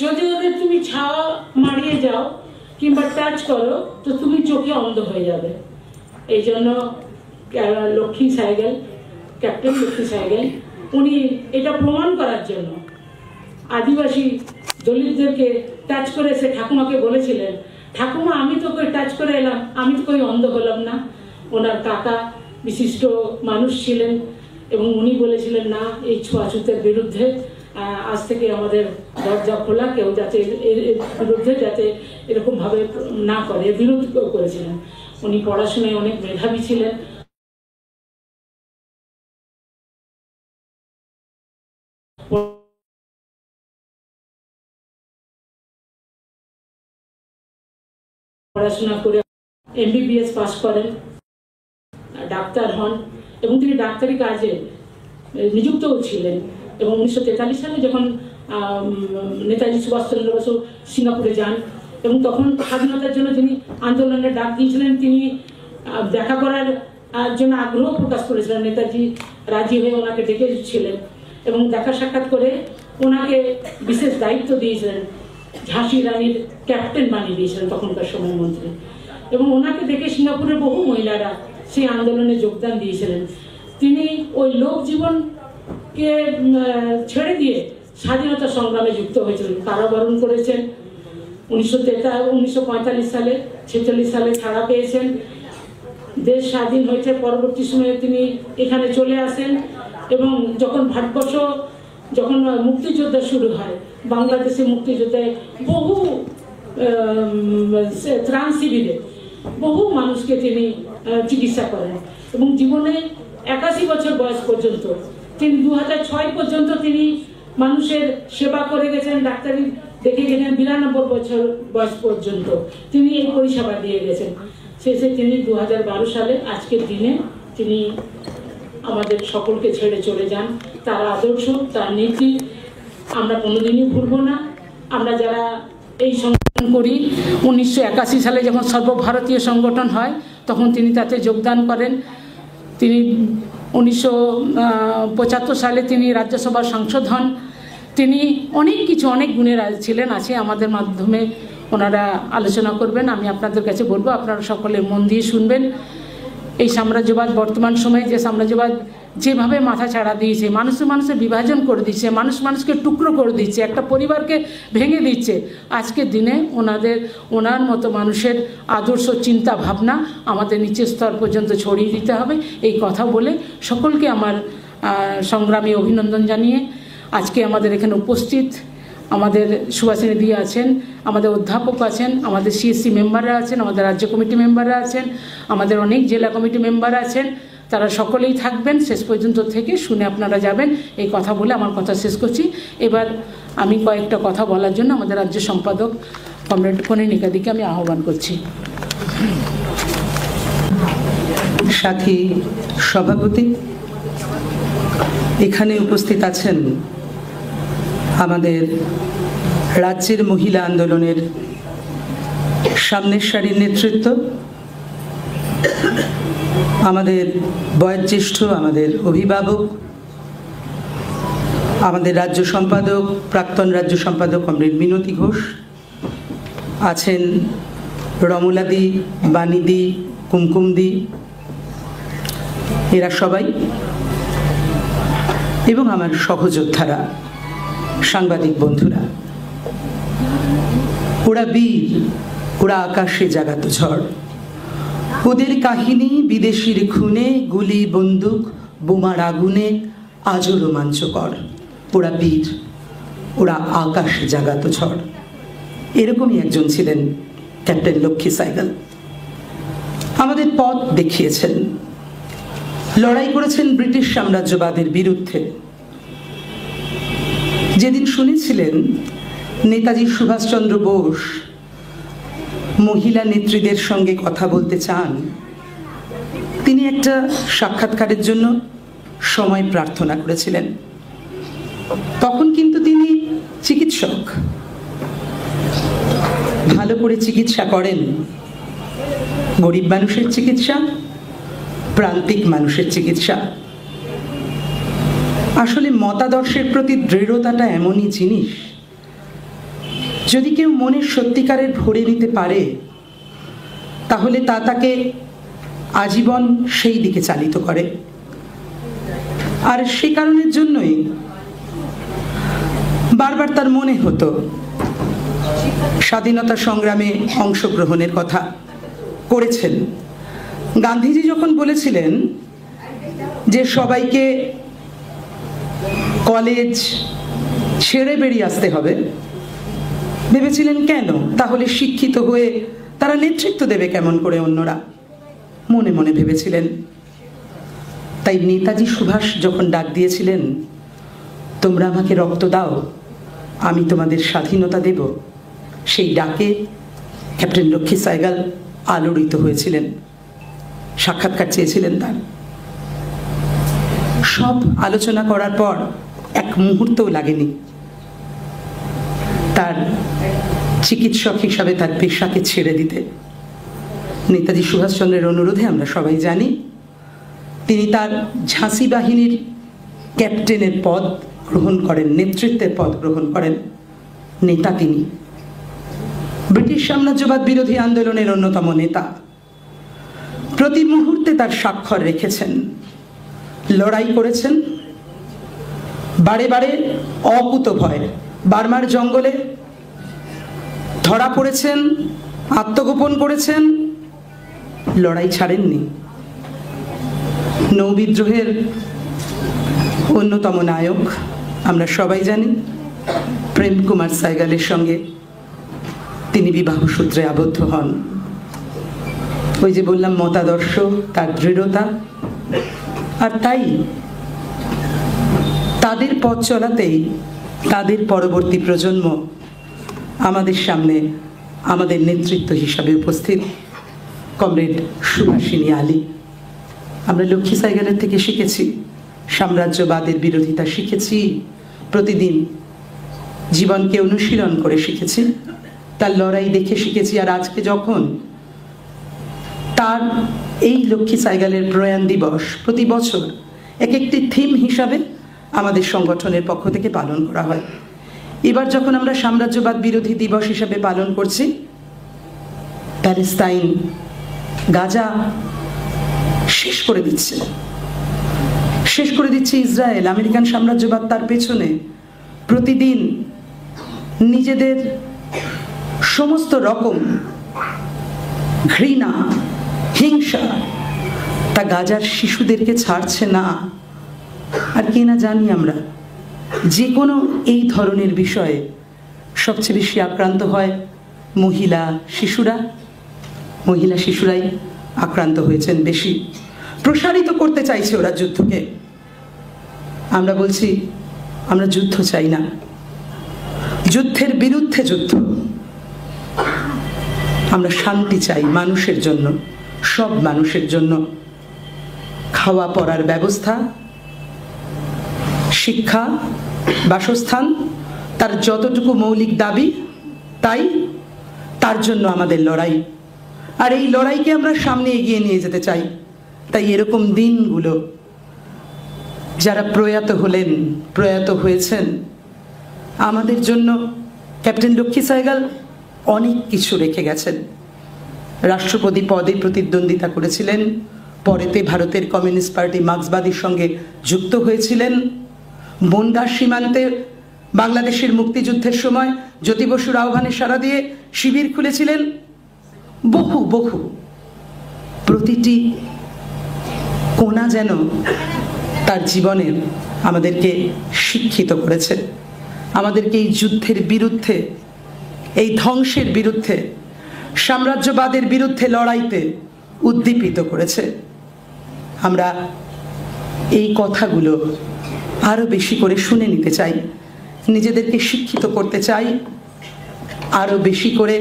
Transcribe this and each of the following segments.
যদি ওদের তুমি ছাওয়া মারিয়ে যাও কিংবা টাচ করো তো তুমি চোখে অন্ধ হয়ে যাবে। এই জন্য Lakshmi cycle, captain Lakshmi cycle, উনি এটা প্রমাণ করার জন্য আদিবাসী দলিতদেরকে টাচ করে সে ঠাকুমাকে বলেছিলেন, ঠাকুমা আমি তো কই টাচ করে এলাম, আমি তো কই অন্ধ হলাম না। ওনার কাকা বিশিষ্ট মানুষ ছিলেন এবং উনি বলেছিলেন না, এই ছোঁয়াছুতের বিরুদ্ধে আজ থেকে আমাদের দরজা খোলা, কেউ যাতে এর বিরুদ্ধে যাতে এরকমভাবে না করে, বিরোধ করেছিলেন। উনি পড়াশোনায় অনেক মেধাবী ছিলেন। পড়াশোনা করে MBBS পাস করেন, ডাক্তার হন এবং তিনি ডাক্তারি কাজে নিযুক্তও ছিলেন। এবং 1943 সালে যখন নেতাজি সুভাষচন্দ্র বসু সিঙ্গাপুরে যান এবং তখন স্বাধীনতার জন্য তিনি আন্দোলনের ডাক দিয়েছিলেন, তিনি দেখা করার জন্য আগ্রহ প্রকাশ করেছিলেন। নেতাজি রাজি হয়ে ওনাকে ডেকেছিলেন এবং দেখা সাক্ষাৎ করে ওনাকে বিশেষ দায়িত্ব দিয়েছিলেন, ঝাঁসি রানীর ক্যাপ্টেন বানিয়ে দিয়েছিলেন তখনকার সময় মন্ত্রী। এবং ওনাকে দেখে সিঙ্গাপুরের বহু মহিলারা সেই আন্দোলনে যোগদান দিয়েছিলেন। তিনি ওই লোক জীবনকে ছেড়ে দিয়ে স্বাধীনতা সংগ্রামে যুক্ত হয়েছিলেন, কারাবরণ করেছেন। 1945 সালে 46 সালে ছাড়া পেয়েছেন। দেশ স্বাধীন হয়েছে, পরবর্তী সময়ে তিনি এখানে চলে আসেন এবং যখন ভারতবর্ষ যখন মুক্তিযোদ্ধা শুরু হয়, বাংলাদেশে মুক্তিযোদ্ধায় বহু ত্রাণ শিবিরে বহু মানুষকে তিনি চিকিৎসা করেন এবং জীবনে 81 বছর বয়স পর্যন্ত তিনি 2006 পর্যন্ত তিনি মানুষের সেবা করে গেছেন, ডাক্তারি দেখে গেছেন। 92 বছর বয়স পর্যন্ত তিনি এই পরিষেবা দিয়ে গেছেন। শেষে তিনি 2012 সালে আজকের দিনে তিনি আমাদের সকলকে ছেড়ে চলে যান। তার আদর্শ, তার নীতি আমরা কোনোদিনই ভুলব না। আমরা যারা এই সংগঠন করি, 1981 সালে যখন সর্বভারতীয় সংগঠন হয় তখন তিনি তাতে যোগদান করেন। তিনি 1975 সালে তিনি রাজ্যসভার সাংসদ হন। তিনি অনেক কিছু, অনেক গুণের ছিলেন, আছে, আমাদের মাধ্যমে ওনারা আলোচনা করবেন। আমি আপনাদের কাছে বলবো আপনারা সকলে মন দিয়ে শুনবেন। এই সাম্রাজ্যবাদ, বর্তমান সময়ে যে সাম্রাজ্যবাদ যেভাবে মাথা ছাড়া দিয়েছে, মানুষের বিভাজন করে দিচ্ছে, মানুষকে টুকরো করে দিচ্ছে, একটা পরিবারকে ভেঙে দিচ্ছে, আজকের দিনে ওনার মতো মানুষের আদর্শ, চিন্তা ভাবনা আমাদের নিচের স্তর পর্যন্ত ছড়িয়ে দিতে হবে। এই কথা বলে সকলকে আমার সংগ্রামী অভিনন্দন জানিয়ে আজকে আমাদের এখানে উপস্থিত আমাদের সুভাষিনী দি আছেন, আমাদের অধ্যাপক আছেন, আমাদের CSC মেম্বাররা আছেন, আমাদের রাজ্য কমিটি মেম্বাররা আছেন, আমাদের অনেক জেলা কমিটি মেম্বার আছেন। তারা সকলেই থাকবেন, শেষ পর্যন্ত থেকে শুনে আপনারা যাবেন। এই কথা বলে আমার কথা শেষ করছি। এবার আমি কয়েকটা কথা বলার জন্য আমাদের রাজ্য সম্পাদক কমরেড কনিনিকা দিকে আমি আহ্বান করছি। সাথী সভাপতি, এখানে উপস্থিত আছেন আমাদের রাজ্যের মহিলা আন্দোলনের সামনের সারির নেতৃত্ব, আমাদের বয়োজ্যেষ্ঠ, আমাদের অভিভাবক, আমাদের রাজ্য সম্পাদক, প্রাক্তন রাজ্য সম্পাদক কমরেড মিনতি ঘোষ, আছেন রমলাদি, বাণীদি, কুমকুমদি, এরা সবাই, এবং আমার সহযোদ্ধারা, সাংবাদিক বন্ধুরা। ওরা বীর, ওরা আকাশে জাগাত ঝড়, ওদের কাহিনী বিদেশির খুনে, গুলি, বন্দুক, বোমার আগুনে আজও রোমাঞ্চকর। ওরা বীর, ওরা আকাশে জাগাত ঝড়। এরকমই একজন ছিলেন ক্যাপ্টেন লক্ষ্মী সাইকেল। আমাদের পথ দেখিয়েছেন, লড়াই করেছেন ব্রিটিশ সাম্রাজ্যবাদের বিরুদ্ধে। যেদিন শুনেছিলেন নেতাজি সুভাষচন্দ্র বোস মহিলা নেত্রীদের সঙ্গে কথা বলতে চান, তিনি একটা সাক্ষাৎকারের জন্য সময় প্রার্থনা করেছিলেন। তখন কিন্তু তিনি চিকিৎসক, ভালো করে চিকিৎসা করেন। গরিব মানুষের চিকিৎসা, প্রান্তিক মানুষের চিকিৎসা। আসলে মতাদর্শের প্রতি দৃঢ়তাটা এমনই জিনিস যদি কেউ মনের সত্যিকারের ভরে নিতে পারে, তাহলে তা তাকে আজীবন সেই দিকে চালিত করে। আর সে কারণের জন্যই বারবার তার মনে হতো স্বাধীনতা সংগ্রামে অংশগ্রহণের কথা করেছেন। গান্ধীজি যখন বলেছিলেন যে সবাইকে কলেজ ছেড়ে বেরিয়ে আসতে হবে, ভেবেছিলেন কেন? তাহলে শিক্ষিত হয়ে তারা নেতৃত্ব দেবে কেমন করে অন্যরা, মনে মনে ভেবেছিলেন। তাই নেতাজি সুভাষ যখন ডাক দিয়েছিলেন, তোমরা আমাকে রক্ত দাও, আমি তোমাদের স্বাধীনতা দেব, সেই ডাকে ক্যাপ্টেন লক্ষ্মী সাইগাল আলোড়িত হয়েছিলেন, সাক্ষাৎকার চেয়েছিলেন। তার সব আলোচনা করার পর এক মুহূর্তও লাগেনি তার চিকিৎসক হিসাবে তার পেশাকে ছেড়ে দিতে। নেতাজি সুভাষচন্দ্রের অনুরোধে আমরা সবাই জানি তিনি তার ঝাঁসি বাহিনীর ক্যাপ্টেনের পদ গ্রহণ করেন, নেতৃত্বের পদ গ্রহণ করেন। নেতা তিনি, ব্রিটিশ সাম্রাজ্যবাদ বিরোধী আন্দোলনের অন্যতম নেতা। প্রতি মুহূর্তে তার স্বাক্ষর রেখেছেন, লড়াই করেছেন, বারে বারে অকুতভয় বার্মার জঙ্গলে ধরা পড়েছেন, আত্মগোপন করেছেন, লড়াই ছাড়েননি। নৌবিদ্রোহের অন্যতম নায়ক আমরা সবাই জানি, প্রেম কুমার সাইগালের সঙ্গে তিনি বিবাহ সূত্রে আবদ্ধ হন। ওই যে বললাম মতাদর্শ, তার দৃঢ়তা, আর তাই তাদের পথ চলাতেই তাদের পরবর্তী প্রজন্ম আমাদের সামনে আমাদের নেতৃত্ব হিসাবে উপস্থিত কমরেড সুভাষিনী আলী। আমরা লক্ষ্মী সাইগালের থেকে শিখেছি সাম্রাজ্যবাদের বিরোধিতা, শিখেছি প্রতিদিন জীবনকে অনুশীলন করে শিখেছি, তার লড়াই দেখে শিখেছি। আর আজকে যখন তার এই লক্ষ্মী সাইগালের প্রয়াণ দিবস প্রতি বছর এক একটি থিম হিসাবে আমাদের সংগঠনের পক্ষ থেকে পালন করা হয়, এবার যখন আমরা সাম্রাজ্যবাদ বিরোধী দিবস হিসাবে পালন করছি, প্যালেস্তাইন গাজা শেষ করে দিচ্ছে ইসরায়েল, আমেরিকান সাম্রাজ্যবাদ তার পেছনে প্রতিদিন নিজেদের সমস্ত রকম ঘৃণা, হিংসা তা গাজার শিশুদেরকে ছাড়ছে না। আর কি না জানি আমরা, যে কোনো এই ধরনের বিষয়ে সবচেয়ে বেশি আক্রান্ত হয় মহিলা শিশুরাই আক্রান্ত হয়েছেন বেশি। প্রসারিত করতে চাইছে ওরা যুদ্ধকে। আমরা বলছি আমরা যুদ্ধ চাই না, যুদ্ধের বিরুদ্ধে যুদ্ধ। আমরা শান্তি চাই মানুষের জন্য, সব মানুষের জন্য। খাওয়া পড়ার ব্যবস্থা, শিক্ষা, বাসস্থান, তার যতটুকু মৌলিক দাবি, তার জন্য আমাদের লড়াই। আর এই লড়াইকে আমরা সামনে এগিয়ে নিয়ে যেতে চাই। তাই এরকম দিনগুলো যারা প্রয়াত হয়েছেন, আমাদের জন্য ক্যাপ্টেন লক্ষ্মী সাইগাল অনেক কিছু রেখে গেছেন। রাষ্ট্রপতি পদে প্রতিদ্বন্দ্বিতা করেছিলেন, পরেতে ভারতের কমিউনিস্ট পার্টি মার্ক্সবাদীর সঙ্গে যুক্ত হয়েছিলেন। বনগাঁ সীমান্তে বাংলাদেশের মুক্তিযুদ্ধের সময় জ্যোতি বসুর আহ্বানে সাড়া দিয়ে শিবির খুলেছিলেন। বহু প্রতিটি কোণা যেন তার জীবনের আমাদেরকে শিক্ষিত করেছে, আমাদেরকে এই যুদ্ধের বিরুদ্ধে, এই ধ্বংসের বিরুদ্ধে, সাম্রাজ্যবাদের বিরুদ্ধে লড়াইতে উদ্দীপিত করেছে। আমরা এই কথাগুলো আরো বেশি করে শুনে নিতে চাই, নিজেদেরকে শিক্ষিত করতে চাই আরো বেশি করে।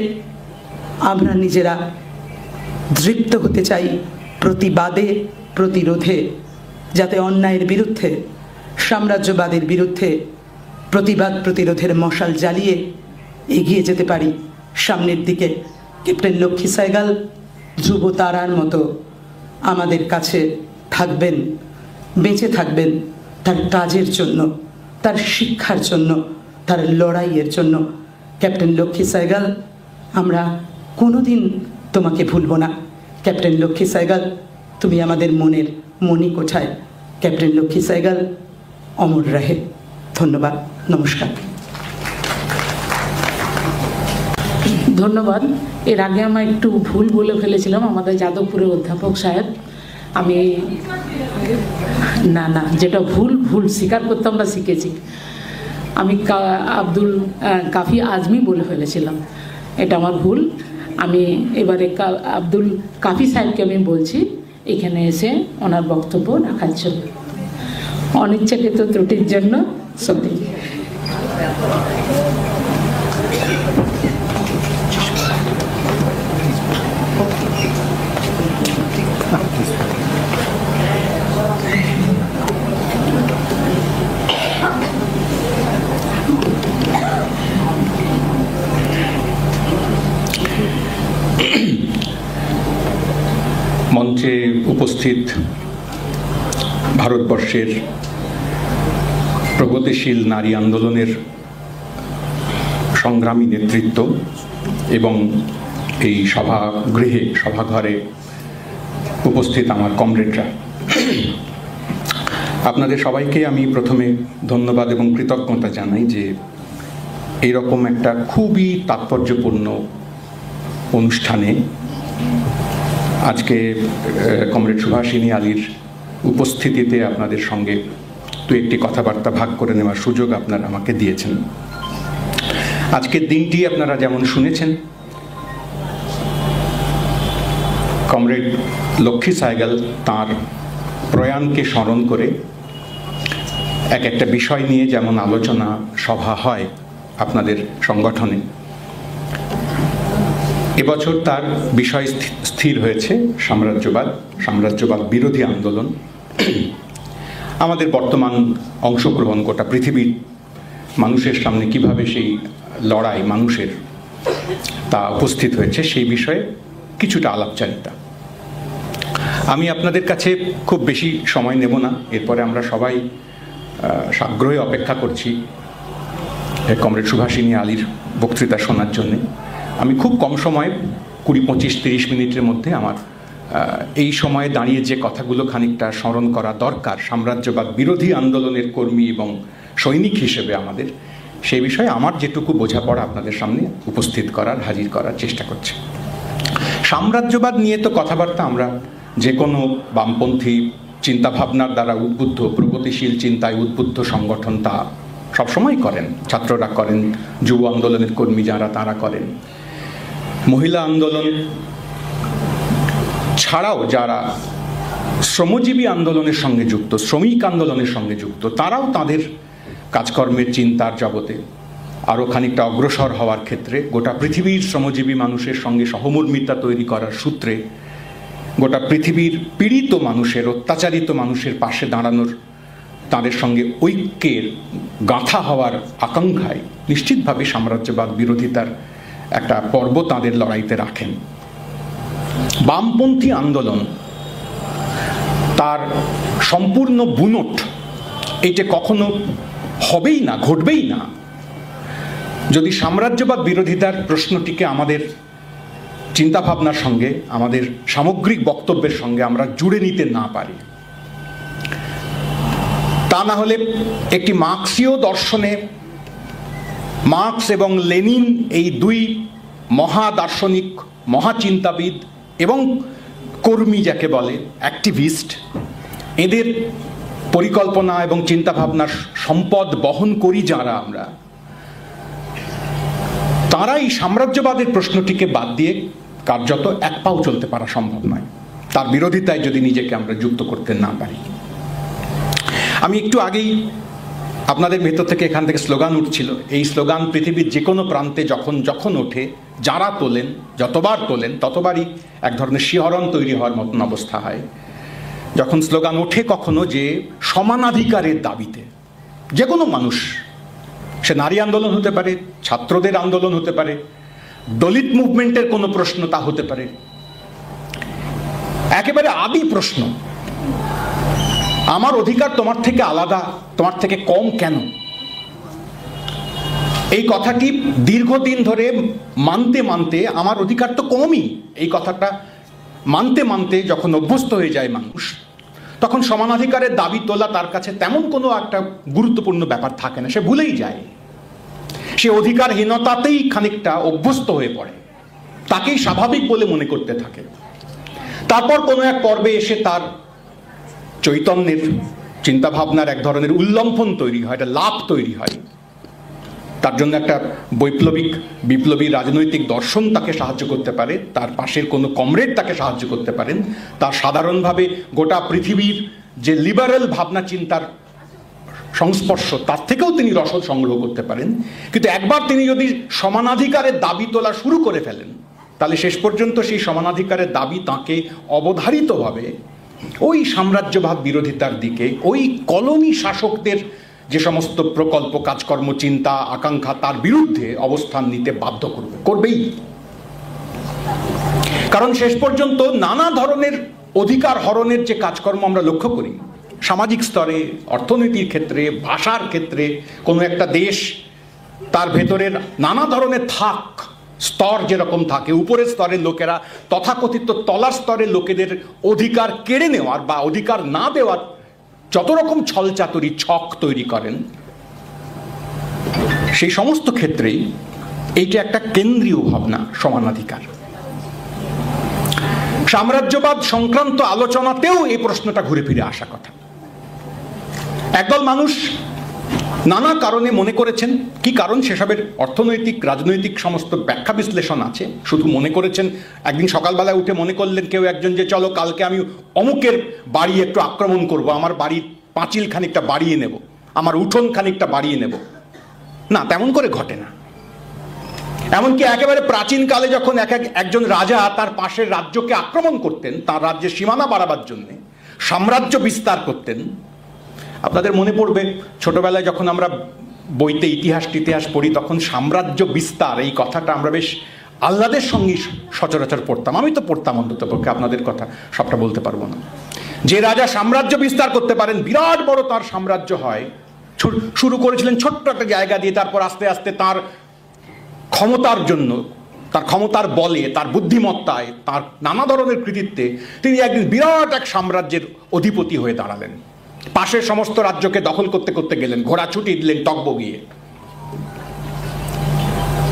আমরা নিজেরা দৃপ্ত হতে চাই প্রতিবাদে, প্রতিরোধে, যাতে অন্যায়ের বিরুদ্ধে, সাম্রাজ্যবাদের বিরুদ্ধে প্রতিবাদ প্রতিরোধের মশাল জ্বালিয়ে এগিয়ে যেতে পারি সামনের দিকে। ক্যাপ্টেন লক্ষ্মী সাইগাল ধ্রুব তারার মতো আমাদের কাছে থাকবেন, বেঁচে থাকবেন তার কাজের জন্য, তার শিক্ষার জন্য, তার লড়াইয়ের জন্য। ক্যাপ্টেন লক্ষ্মী সাইগাল, আমরা কোনোদিন তোমাকে ভুলব না। ক্যাপ্টেন লক্ষ্মী সাইগাল, তুমি আমাদের মনের মণিকোঠায়। ক্যাপ্টেন লক্ষ্মী সাইগাল অমর রাহে। ধন্যবাদ, নমস্কার। ধন্যবাদ। এর আগে আমি একটু ভুল বলে ফেলেছিলাম আমাদের যাদবপুরের অধ্যাপক সাহেব। আমি না যেটা ভুল স্বীকার করতে আমরা শিখেছি। আমি আব্দুল কাফি আজমি বলে ফেলেছিলাম, এটা আমার ভুল। আমি এবারে আব্দুল কাফি সাহেবকে আমি বলছি এখানে এসে ওনার বক্তব্য রাখার জন্য। অনিচ্ছাকৃত ত্রুটির জন্য সত্যি। মঞ্চে উপস্থিত ভারতবর্ষের প্রগতিশীল নারী আন্দোলনের সংগ্রামী নেতৃত্ব এবং এই সভাঘরে উপস্থিত আমার কমরেডরা, আপনাদের সবাইকে আমি প্রথমে ধন্যবাদ এবং কৃতজ্ঞতা জানাই যে এইরকম একটা খুবই তাৎপর্যপূর্ণ অনুষ্ঠানে আজকে কমরেড সুভাষিনী আলীর উপস্থিতিতে আপনাদের সঙ্গে একটি কথাবার্তা ভাগ করে নেওয়ার সুযোগ আপনারা আমাকে দিয়েছেন। আজকের দিনটি আপনারা যেমন শুনেছেন, কমরেড লক্ষ্মী সাইগাল তাঁর প্রয়াণকে স্মরণ করে একটা বিষয় নিয়ে যেমন আলোচনা সভা হয় আপনাদের সংগঠনে, এবছর তার বিষয় স্থির হয়েছে সাম্রাজ্যবাদ বিরোধী আন্দোলন। আমাদের বর্তমান অংশগ্রহণ গোটা পৃথিবীর মানুষের সামনে কিভাবে সেই লড়াই মানুষের তা উপস্থিত হয়েছে সেই বিষয়ে কিছুটা আলাপচারিতা। আমি আপনাদের কাছে খুব বেশি সময় নেব না, এরপরে আমরা সবাই সাগ্রহে অপেক্ষা করছি কমরেড সুভাষিনী আলীর বক্তৃতা শোনার জন্যে। আমি খুব কম সময়ে 20-25-30 মিনিটের মধ্যে আমার এই সময়ে দাঁড়িয়ে যে কথাগুলো খানিকটা স্মরণ করা দরকার সাম্রাজ্যবাদ বিরোধী আন্দোলনের কর্মী এবং সৈনিক হিসেবে আমাদের, সেই বিষয়ে আমার যেটুকু বোঝাপড়া আপনাদের সামনে উপস্থিত হাজির করার চেষ্টা করছি। সাম্রাজ্যবাদ নিয়ে তো কথাবার্তা আমরা যে কোনো বামপন্থী চিন্তাভাবনার দ্বারা উদ্বুদ্ধ, প্রগতিশীল চিন্তায় উদ্বুদ্ধ সংগঠন তা সবসময় করেন। ছাত্ররা করেন, যুব আন্দোলনের কর্মী যারা তারা করেন, মহিলা আন্দোলন ছাড়াও যারা শ্রমজীবী আন্দোলনের সঙ্গে যুক্ত, শ্রমিক আন্দোলনের সঙ্গে যুক্ত, তারাও তাদের কাজকর্মের চিন্তার জগতে আরও খানিকটা অগ্রসর হওয়ার ক্ষেত্রে গোটা পৃথিবীর শ্রমজীবী মানুষের সঙ্গে সহমর্মিতা তৈরি করার সূত্রে গোটা পৃথিবীর পীড়িত মানুষের, অত্যাচারিত মানুষের পাশে দাঁড়ানোর, তাদের সঙ্গে ঐক্যের গাঁথা হওয়ার আকাঙ্ক্ষায় নিশ্চিতভাবে সাম্রাজ্যবাদ বিরোধিতার একটা পর্ব তাদের লড়াইতে রাখেন। বামপন্থী আন্দোলন তার সম্পূর্ণ বুনট এইটা কখনো হবেই না, ঘটবেই না যদি সাম্রাজ্যবাদ বিরোধিতার প্রশ্নটিকে আমাদের চিন্তাভাবনার সঙ্গে, আমাদের সামগ্রিক বক্তব্যের সঙ্গে আমরা জুড়ে নিতে না পারি। তা না হলে একটি মার্ক্সীয় দর্শনে মার্ক্স এবং লেনিন এই দুই মহাদার্শনিক, মহাচিন্তাবিদ এবং কর্মী যাকে বলে অ্যাক্টিভিস্ট, এদের পরিকল্পনা এবং চিন্তাভাবনার সম্পদ বহন করি যারা আমরা, তারাই সাম্রাজ্যবাদের প্রশ্নটিকে বাদ দিয়ে কার্যত এক পাও চলতে পারা সম্ভব নয়, তার বিরোধিতায় যদি নিজেকে আমরা যুক্ত করতে না পারি। আমি একটু আগেই আপনাদের ভেতর থেকে এখান থেকে স্লোগান উঠছিল, এই স্লোগান পৃথিবীর যে কোনো প্রান্তে যখন ওঠে, যারা তোলেন, যতবার তোলেন ততবারই এক ধরনের শিহরণ তৈরি হওয়ার মতন অবস্থা হয়। যখন স্লোগান ওঠে কখনো যে সমানাধিকারের দাবিতে যে কোনো মানুষ, সে নারী আন্দোলন হতে পারে, ছাত্রদের আন্দোলন হতে পারে, দলিত মুভমেন্টের কোনো প্রশ্ন তা হতে পারে, একেবারে আদি প্রশ্ন, আমার অধিকার তোমার থেকে আলাদা, তোমার থেকে কম কেন? এই কথাটি দীর্ঘদিন ধরে মানতে মানতে আমার অধিকার তো কমই, এই কথাটা মানতে মানতে যখন অভ্যস্ত হয়ে যায় মানুষ, তখন সমানাধিকারের দাবি তোলা তার কাছে তেমন কোনো একটা গুরুত্বপূর্ণ ব্যাপার থাকে না, সে ভুলেই যায়। সে অধিকারহীনতাতেই খানিকটা অভ্যস্ত হয়ে পড়ে, তাকেই স্বাভাবিক বলে মনে করতে থাকে। তারপর কোনো এক পর্বে এসে তার চৈতন্যের চিন্তাভাবনার এক ধরনের উল্লম্ফন তৈরি হয়, একটা লাভ তৈরি হয়। তার জন্য একটা বিপ্লবী রাজনৈতিক দর্শন তাকে সাহায্য করতে পারে, তার পাশের কোনো কমরেড তাকে সাহায্য করতে পারেন, তার সাধারণভাবে গোটা পৃথিবীর যে লিবারেল ভাবনা চিন্তার সংস্পর্শ তার থেকেও তিনি রসদ সংগ্রহ করতে পারেন। কিন্তু একবার তিনি যদি সমানাধিকারের দাবি তোলা শুরু করে ফেলেন, তাহলে শেষ পর্যন্ত সেই সমানাধিকারের দাবি তাকে অবধারিতভাবে ওই সাম্রাজ্যবাদ বিরোধিতার দিকে, ওই কলোনি শাসকদের যে সমস্ত প্রকল্প, কাজকর্ম, চিন্তা, আকাঙ্ক্ষা, তার বিরুদ্ধে অবস্থান নিতে বাধ্য করবেই। কারণ শেষ পর্যন্ত নানা ধরনের অধিকার হরণের যে কাজকর্ম আমরা লক্ষ্য করি, সামাজিক স্তরে, অর্থনীতির ক্ষেত্রে, ভাষার ক্ষেত্রে, কোনো একটা দেশ তার ভেতরের নানা ধরনের স্তর যেরকম থাকে, উপরের স্তরের লোকেরা তথাকথিত তলার স্তরের লোকেদের অধিকার কেড়ে নেওয়ার বা অধিকার না দেওয়ার যত রকম ছলচাতুরি ছক তৈরি করেন, সেই সমস্ত ক্ষেত্রেই এইটা একটা কেন্দ্রীয় ভাবনা, সমানাধিকার। সাম্রাজ্যবাদ সংক্রান্ত আলোচনাতেও এই প্রশ্নটা ঘুরে ফিরে আসা কথা। একদল মানুষ নানা কারণে মনে করেছেন, কি কারণ সেসবের অর্থনৈতিক, রাজনৈতিক সমস্ত ব্যাখ্যা বিশ্লেষণ আছে, শুধু মনে করেছেন, একদিন সকালবেলায় উঠে মনে করলেন কেউ একজন যে চলো কালকে আমি অমুকের বাড়ি একটু আক্রমণ করব, আমার বাড়ির পাঁচিল খানিকটা বাড়িয়ে নেব, আমার উঠোন খানিকটা বাড়িয়ে নেব। না, তেমন করে ঘটে না। এমনকি একেবারে প্রাচীনকালে যখন একজন রাজা তার পাশের রাজ্যকে আক্রমণ করতেন, তার রাজ্যের সীমানা বাড়াবার জন্য সাম্রাজ্য বিস্তার করতেন। আপনাদের মনে পড়বে ছোটবেলায় যখন আমরা বইতে ইতিহাস পড়ি, তখন সাম্রাজ্য বিস্তার এই কথাটা আমরা বেশ আহ্লাদের সঙ্গে সচরাচর পড়তাম। আমি তো পড়তাম অন্তত পক্ষে, আপনাদের কথা সবটা বলতে পারবো না। যে রাজা সাম্রাজ্য বিস্তার করতে পারেন, বিরাট বড় তার সাম্রাজ্য হয়, শুরু করেছিলেন ছোট্ট একটা জায়গা দিয়ে, তারপর আস্তে আস্তে তার ক্ষমতার জন্য, তার ক্ষমতার বলে, তার বুদ্ধিমত্তায়, তার নানা ধরনের কৃতিত্বে তিনি একদিন বিরাট এক সাম্রাজ্যের অধিপতি হয়ে দাঁড়ালেন। পাশের সমস্ত রাজ্যকে দখল করতে করতে গেলেন, ঘোড়া ছুটি দিলেন টগবগিয়ে।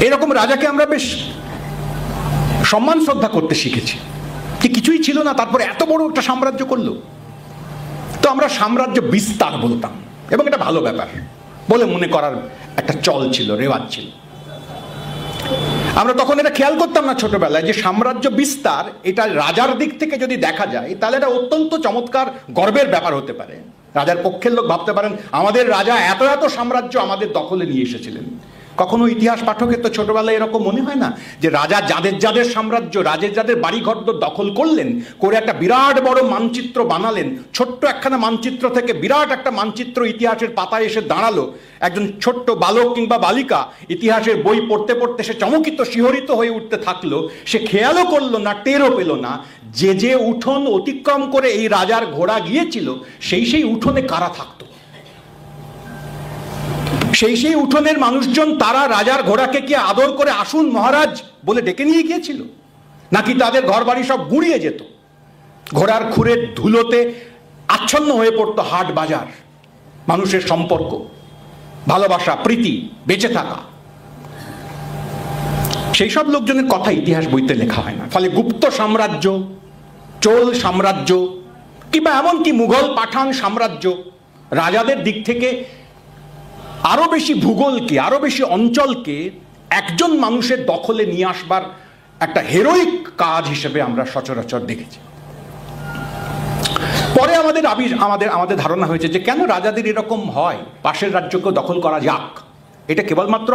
এরকম রাজাকে আমরা বেশ সম্মান শ্রদ্ধা করতে শিখেছি, যে কিছুই ছিল না তারপরে এত বড় একটা সাম্রাজ্য করলো। তো আমরা সাম্রাজ্য বিস্তার বলতাম, এবং এটা ভালো ব্যাপার বলে মনে করার একটা চল ছিল, রেওয়াজ ছিল। আমরা তখন এটা খেয়াল করতাম না ছোটবেলায় যে সাম্রাজ্য বিস্তার এটা রাজার দিক থেকে যদি দেখা যায়, তাহলে এটা অত্যন্ত চমৎকার গর্বের ব্যাপার হতে পারে। রাজার পক্ষের লোক ভাবতে পারেন আমাদের রাজা এত এত সাম্রাজ্য আমাদের দখলে নিয়ে এসেছিলেন। কখনো ইতিহাস পাঠকের তো ছোটবেলায় এরকম মনে হয় না যে রাজা যাদের সাম্রাজ্য, যাদের বাড়িঘর দখল করলেন, করে একটা বিরাট বড় মানচিত্র বানালেন, ছোট্ট একখানা মানচিত্র থেকে বিরাট একটা মানচিত্র ইতিহাসের পাতায় এসে দাঁড়ালো। একজন ছোট্ট বালক কিংবা বালিকা ইতিহাসের বই পড়তে পড়তে সে চমকিত, শিহরিত হয়ে উঠতে থাকলো। সে খেয়ালও করলো না, টেরও পেল না যে উঠোন অতিক্রম করে এই রাজার ঘোড়া গিয়েছিল, সেই উঠোনে কারা থাকতো। সেই উঠোনের মানুষজন তারা রাজার ঘোড়াকে কি আদর করে আসুন মহারাজ বলে ডেকে নিয়ে গিয়েছিল, নাকি তাদের ঘর বাড়ি সব গুঁড়িয়ে যেত, ঘোড়ার খুরের ধুলোতে আচ্ছন্ন হয়ে পড়তো হাট বাজার, মানুষের সম্পর্ক, ভালোবাসা, প্রীতি, বেঁচে থাকা। সেই সব লোকজনের কথা ইতিহাস বইতে লেখা হয় না। ফলে গুপ্ত সাম্রাজ্য, চোল সাম্রাজ্য কিংবা এমনকি মুঘল পাঠান সাম্রাজ্য রাজাদের দিক থেকে আরো বেশি ভূগোলকে, আরো বেশি অঞ্চলকে একজন মানুষের দখলে নিয়ে আসবার একটা হেরোইক কাজ হিসেবে আমরা সচরাচর দেখেছি। পরে আমাদের ধারণা হয়েছে যে কেন রাজাদের এরকম হয়, পাশের রাজ্যকে দখল করা যাক। এটা কেবলমাত্র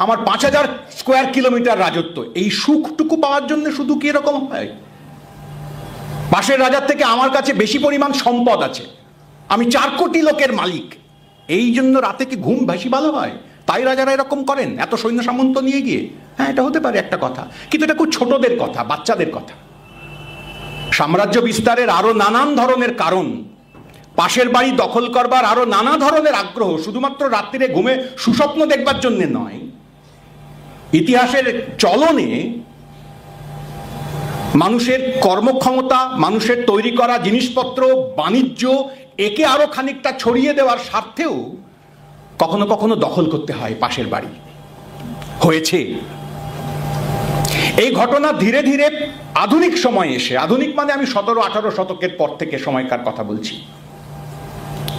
আমার 5000 স্কোয়ার কিলোমিটার রাজত্ব, এই সুখটুকু পাওয়ার জন্য শুধু কি এরকম হয়? পাশের রাজার থেকে আমার কাছে বেশি পরিমাণ সম্পদ আছে, আমি 4 কোটি লোকের মালিক, এই জন্য রাতে কি ঘুম বেশি ভালো হয়, তাই রাজারা এরকম করেন এত সৈন্য সামন্ত নিয়ে গিয়ে? হ্যাঁ, এটা হতে পারে একটা কথা, কিন্তু এটা খুব ছোটদের কথা, বাচ্চাদের কথা। সাম্রাজ্য বিস্তারের আরো নানান ধরনের কারণ পাশের বাড়ি দখল করবার আরো নানা ধরনের আগ্রহ, শুধুমাত্র রাত্রিরে ঘুমে সুস্বপ্ন দেখবার জন্য নয়, ইতিহাসের চলনে মানুষের কর্মক্ষমতা, মানুষের তৈরি করা জিনিসপত্র, বাণিজ্য, একে আরো খানিকটা ছড়িয়ে দেওয়ার স্বার্থেও কখনো কখনো দখল করতে হয় পাশের বাড়ি। হয়েছে এই ঘটনা ধীরে ধীরে আধুনিক সময়ে এসে, আধুনিক মানে আমি 17-18 শতকের পর থেকে সময়কার কথা বলছি,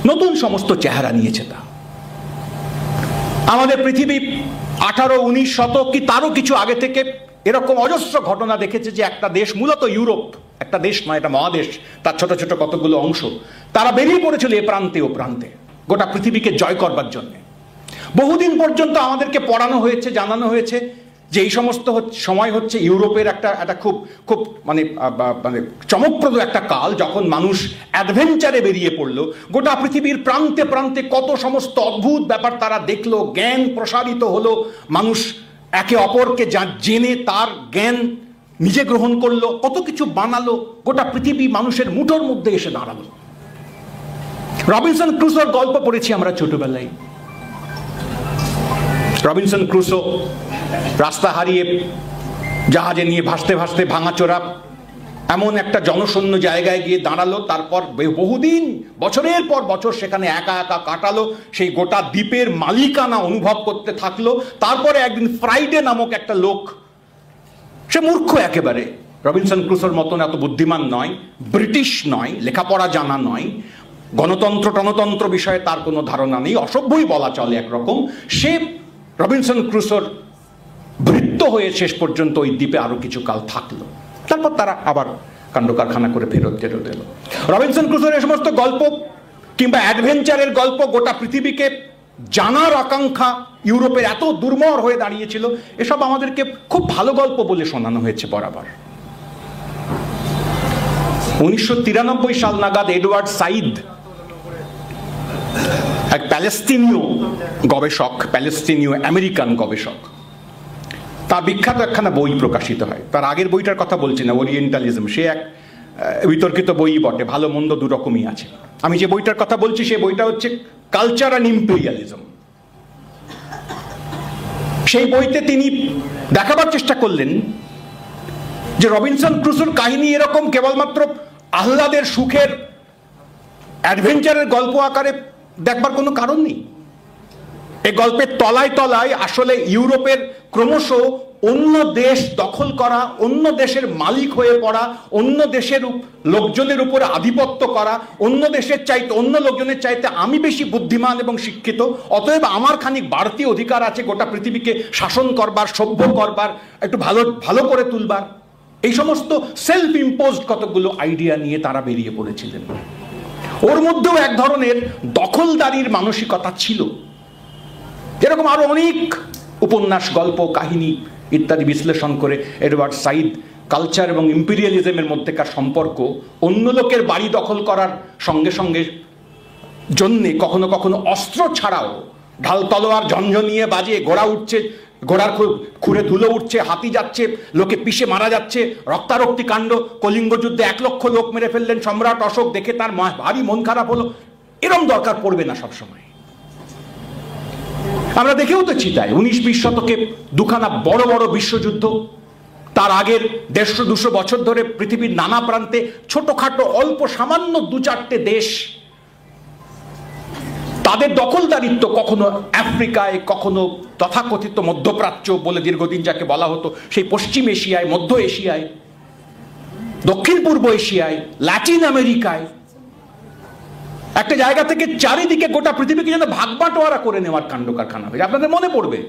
নতুন সমস্ত চেহারা নিয়েছে। তা আমাদের পৃথিবী 18-19 শতক কি তারও কিছু আগে থেকে এরকম অজস্র ঘটনা দেখেছে যে একটা দেশ, মূলত ইউরোপ, একটা দেশ নয়, এটা মহাদেশ, তার ছোট ছোট কতগুলো অংশ, তারা বেরিয়ে পড়েছিল এ প্রান্তে ও প্রান্তে গোটা পৃথিবীকে জয় করবার জন্য। বহুদিন পর্যন্ত আমাদেরকে পড়ানো হয়েছে, জানানো হয়েছে যে এই সমস্ত সময় হচ্ছে ইউরোপের একটা খুব খুব মানে চমকপ্রদ একটা কাল, যখন মানুষ অ্যাডভেঞ্চারে বেরিয়ে পড়লো, গোটা পৃথিবীর প্রান্তে প্রান্তে কত সমস্ত অদ্ভুত ব্যাপার তারা দেখলো, জ্ঞান প্রসারিত হলো, মানুষ একে অপরকে জেনে তার জ্ঞান নিজে গ্রহণ করলো, কত কিছু বানালো, গোটা পৃথিবী মানুষের মুঠোর মধ্যে এসে দাঁড়ালো। রবিনসন ক্রুসোর গল্প পড়েছি আমরা ছোটবেলায়। রবিনসন ক্রুসো রাস্তা হারিয়ে জাহাজে নিয়ে ভাসতে ভাসতে ভাঙাচোরা এমন একটা জনশূন্য জায়গায় গিয়ে দাঁড়ালো, তারপর বহুদিন বছরের পর বছর সেখানে একা একা কাটালো, সেই গোটা দ্বীপের মালিকানা অনুভব করতে থাকলো। তারপরে একদিন ফ্রাইডে নামক একটা লোক, সে মূর্খ একেবারে, রবিনসন ক্রুসোর মতন এত বুদ্ধিমান নয়, ব্রিটিশ নয়, লেখাপড়া জানা নয়, গণতন্ত্র টনতন্ত্র বিষয়ে তার কোনো ধারণা নেই, অসভ্যই বলা চলে একরকম। সে রবিনসন ক্রুসোর ভৃত্য হয়ে শেষ পর্যন্ত ওই দ্বীপে আরো কিছু কাল থাকলো, তারপর তারা আবার কাণ্ড কারখানা করে ফেরত এলো। রবিনসন ক্রুসোর এই সমস্ত গল্প কিংবা অ্যাডভেঞ্চারের গল্প গোটা পৃথিবীকে জানার আকাঙ্ক্ষা ইউরোপের এত দুর্মর হয়ে দাঁড়িয়েছিল, এসব আমাদেরকে খুব ভালো গল্প বলে শোনানো হয়েছে বরাবর। 1993 সাল নাগাদ এডওয়ার্ড সাইদ, এক প্যালেস্তিনীয় গবেষক, প্যালেস্তিনীয় আমেরিকান গবেষক, তার বিখ্যাত একখানা বই প্রকাশিত হয়। তার আগের বইটার কথা বলছি না, ওরিয়েন্টালিজম, সে এক বিতর্কিত বই বটে, ভালো মন্দ দুরকমই আছে। আমি যে বইটার কথা বলছি সেই বইটা হচ্ছে কালচার অ্যান্ড ইম্পেরিয়ালিজম। সেই বইতে তিনি দেখাবার চেষ্টা করলেন যে রবিনসন ক্রুসোর কাহিনী এরকম কেবলমাত্র আহ্লাদের, সুখের, অ্যাডভেঞ্চারের গল্প আকারে দেখবার কোনো কারণ নেই। এই গল্পের তলায় তলায় আসলে ইউরোপের ক্রমশ অন্য দেশ দখল করা, অন্য দেশের মালিক হয়ে পড়া, অন্য দেশের লোকজনের উপরে আধিপত্য করা, অন্য দেশের চাইতে, অন্য লোকজনের চাইতে আমি বেশি বুদ্ধিমান এবং শিক্ষিত, অতএব আমার খানিক বাড়তি অধিকার আছে গোটা পৃথিবীকে শাসন করবার, সভ্য করবার, একটু ভালো ভালো করে তুলবার, এই সমস্ত সেলফ ইম্পোজড কতগুলো আইডিয়া নিয়ে তারা বেরিয়ে পড়েছিলেন। ওর মধ্যেও এক ধরনের দখলদারির মানসিকতা ছিল। এরকম আরো অনেক উপন্যাস, গল্প, কাহিনী ইত্যাদি বিশ্লেষণ করে এডওয়ার্ড সাইদ কালচার এবং ইম্পেরিয়ালিজমের মধ্যেকার সম্পর্ক, অন্য লোকের বাড়ি দখল করার সঙ্গে সঙ্গে জন্যে কখনো কখনো অস্ত্র ছাড়াও ঢাল তলোয়ার ঝনঝনিয়ে বাজে, ঘোড়া উঠছে, ঘোড়ার খুঁড়ে ধুলো উঠছে, হাতি যাচ্ছে, লোকে পিষে মারা যাচ্ছে, রক্তারক্তি কাণ্ড, কলিঙ্গ যুদ্ধে 1 লক্ষ লোক মেরে ফেললেন সম্রাট অশোক, দেখে তার ভারী মন খারাপ হলো। এরম দরকার পড়বে না সবসময়। আমরা দেখেও তো তাই 19-20 শতকে দুখানা বড় বড় বিশ্বযুদ্ধ, তার আগের 150-200 বছর ধরে পৃথিবীর নানা প্রান্তে ছোটখাটো অল্প সামান্য 2-4টে দেশ, তাদের দখলদারিত্ব কখনো আফ্রিকায়, কখনো তথাকথিত মধ্যপ্রাচ্য বলে দীর্ঘদিন যাকে বলা হতো, সেই পশ্চিম এশিয়ায়, মধ্য এশিয়ায়, দক্ষিণ পূর্ব এশিয়ায়, ল্যাটিন আমেরিকায়, একটা জায়গা থেকে চারিদিকে গোটা পৃথিবীকে যেন ভাগবাটোয়ারা করে নেওয়ার কাণ্ড কারখানা হয়েছে। আপনাদের মনে পড়বে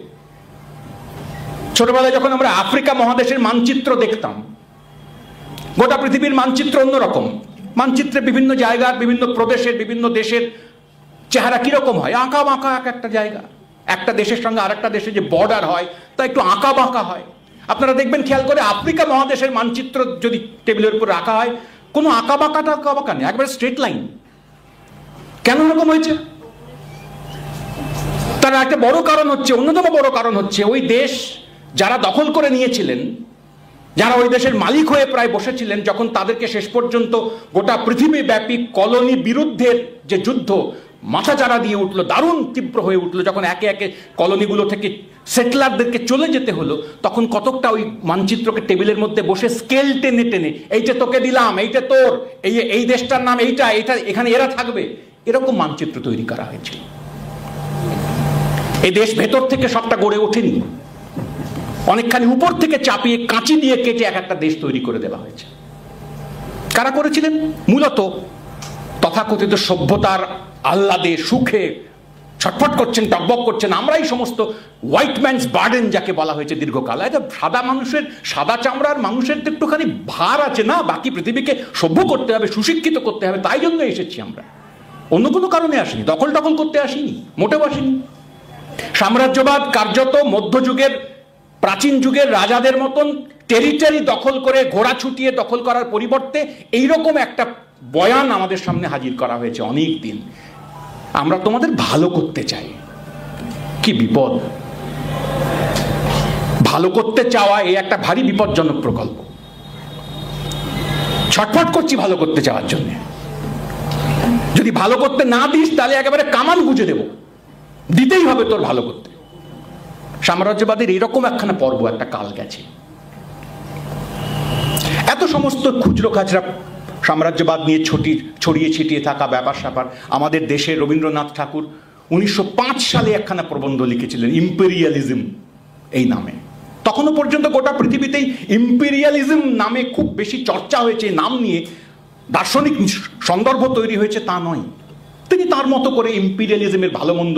ছোটবেলায় যখন আমরা আফ্রিকা মহাদেশের মানচিত্র দেখতাম, গোটা পৃথিবীর মানচিত্র অন্যরকম, মানচিত্রে বিভিন্ন জায়গার, বিভিন্ন প্রদেশের, বিভিন্ন দেশের চেহারা কিরকম হয়, আঁকা বাঁকা একটা জায়গা, একটা দেশের সঙ্গে আরেকটা দেশের যে বর্ডার হয় তা একটু আঁকা বাঁকা হয়। আপনারা দেখবেন খেয়াল করে আফ্রিকা মহাদেশের মানচিত্র যদি টেবিলের উপর রাখা হয়, কোনো আঁকা বাঁকা নেই, একবারে স্ট্রেট লাইন। কেন এরকম হয়েছে? তার একটা বড় কারণ হচ্ছে, অন্যতম বড় কারণ হচ্ছে, ওই দেশ যারা দখল করে নিয়েছিলেন যারা ওই দেশের মালিক হয়ে প্রায় বসেছিলেন, যখন তাদেরকে শেষ পর্যন্ত গোটা পৃথিবীব্যাপী কলোনি বিরুদ্ধের যে যুদ্ধ মাথাচাড়া দিয়ে উঠলো, দারুণ তীব্র হয়ে উঠলো, যখন একে একে কলোনিগুলো থেকে সেটলারদেরকে চলে যেতে হলো, তখন কতকটা ওই মানচিত্রকে টেবিলের মধ্যে বসে স্কেল টেনে টেনে এইটা তোকে দিলাম, এইটা তোর, এই দেশটার নাম এইটা, এখানে এরা থাকবে, এরকম মানচিত্র তৈরি করা হয়েছিল। এই দেশ ভেতর থেকে সবটা গড়ে ওঠেনি, অনেকখানি উপর থেকে চাপিয়ে কাঁচি দিয়ে কেটে এক একটা দেশ তৈরি করে দেওয়া হয়েছে। কারা করেছিলেন? মূলত তথাকথিত সভ্যতার আহ্লাদে সুখে ছটফট করছেন, টকবক করছেন, আমরাই সমস্ত হোয়াইট ম্যানস বার্ডেন যাকে বলা হয়েছে দীর্ঘকাল। সাদা মানুষের, সাদা চামড়ার মানুষের তো একটুখানি ভার আছে না, বাকি পৃথিবীকে সভ্য করতে হবে, সুশিক্ষিত করতে হবে, তাই জন্য এসেছি আমরা, অন্য কোনো কারণে আসিনি, দখল করতে আসিনি, মোটেও আসিনি। সাম্রাজ্যবাদ কার্যত মধ্যযুগের, প্রাচীন যুগের রাজাদের মতন টেরিটরি দখল করে ঘোড়া ছুটিয়ে দখল করার পরিবর্তে এইরকম একটা বয়ান আমাদের সামনে হাজির করা হয়েছে অনেক দিন। আমরা তোমাদের ভালো করতে চাই। কি বিপদ! ভালো করতে চাওয়া এই একটা ভারী বিপজ্জনক প্রকল্প। ছটফট করছি ভালো করতে চাওয়ার জন্য, যদি ভালো করতে না দিস তাহলে একেবারে কামান গুঁজে দেব, দিতেই হবে তোর ভালো করতে। সাম্রাজ্যবাদের এরকম একখানা পর্ব, একটা কাল গেছে। এত সমস্ত খুচরো খাচরা সাম্রাজ্যবাদ নিয়ে ছড়িয়ে ছিটিয়ে থাকা ব্যাপার স্যাপার, আমাদের দেশে রবীন্দ্রনাথ ঠাকুর 1905 সালে একখানা প্রবন্ধ লিখেছিলেন ইম্পেরিয়ালিজম এই নামে। তখনও পর্যন্ত গোটা পৃথিবীতেই ইম্পেরিয়ালিজম নামে খুব বেশি চর্চা হয়েছে, নাম নিয়ে দার্শনিক সন্দর্ভ তৈরি হয়েছে তা নয়। তিনি তার মতো করে ইম্পেরিয়ালিজমের ভালো মন্দ,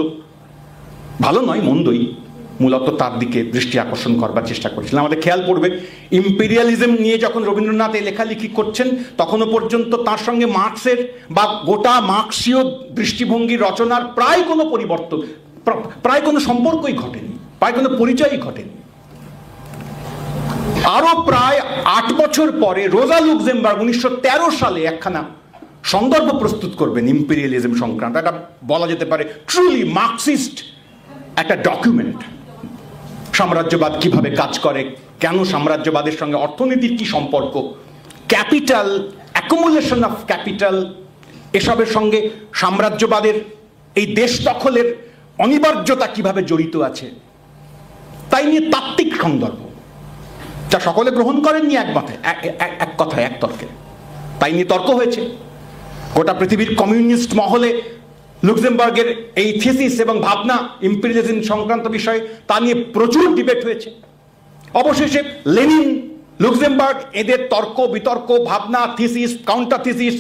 ভালো নয় মন্দই, মূলত তার দিকে দৃষ্টি আকর্ষণ করবার চেষ্টা করেছিলেন। আমাদের খেয়াল পড়বে, ইম্পেরিয়ালিজম নিয়ে যখন রবীন্দ্রনাথ এই লেখালেখি করছেন, তখনও পর্যন্ত তার সঙ্গে মার্কসের বা গোটা মার্কসীয় দৃষ্টিভঙ্গির রচনার প্রায় কোনো পরিবর্তন, প্রায় কোনো সম্পর্কই ঘটেনি, প্রায় কোনো পরিচয়ই ঘটেনি। আরো প্রায় 8 বছর পরে রোজা লুক্সেমবার্গ 1913 সালে একখানা সন্দর্ভ প্রস্তুত করবেন ইম্পেরিয়ালিজম সংক্রান্ত, এটা বলা যেতে পারে ট্রুলি মার্কসিস্ট একটা ডকুমেন্ট। সাম্রাজ্যবাদ কিভাবে কাজ করে, কেন সাম্রাজ্যবাদের সঙ্গে অর্থনীতির কি সম্পর্ক, ক্যাপিটাল, অ্যাকুমুলেশন অফ ক্যাপিটাল, এসবের সঙ্গে সাম্রাজ্যবাদের এই দেশ দখলের অনিবার্যতা কিভাবে জড়িত আছে, তাই নিয়ে তাত্ত্বিক সন্দর্ভ, যা সকলে গ্রহণ করেননি এক কথায়, এক তর্কে। তাই নিয়ে তর্ক হয়েছে গোটা পৃথিবীর কমিউনিস্ট মহলে। লুক্সেমবার্গের এই থিসিস এবং ভাবনা ইম্পেরিয়ালিজম সংক্রান্ত বিষয়ে তা নিয়ে প্রচুর ডিবেট হয়েছে। অবশেষে লেনিন, লুক্সেমবার্গ, এদের তর্ক বিতর্ক, ভাবনা, থিসিস, কাউন্টার থিসিস,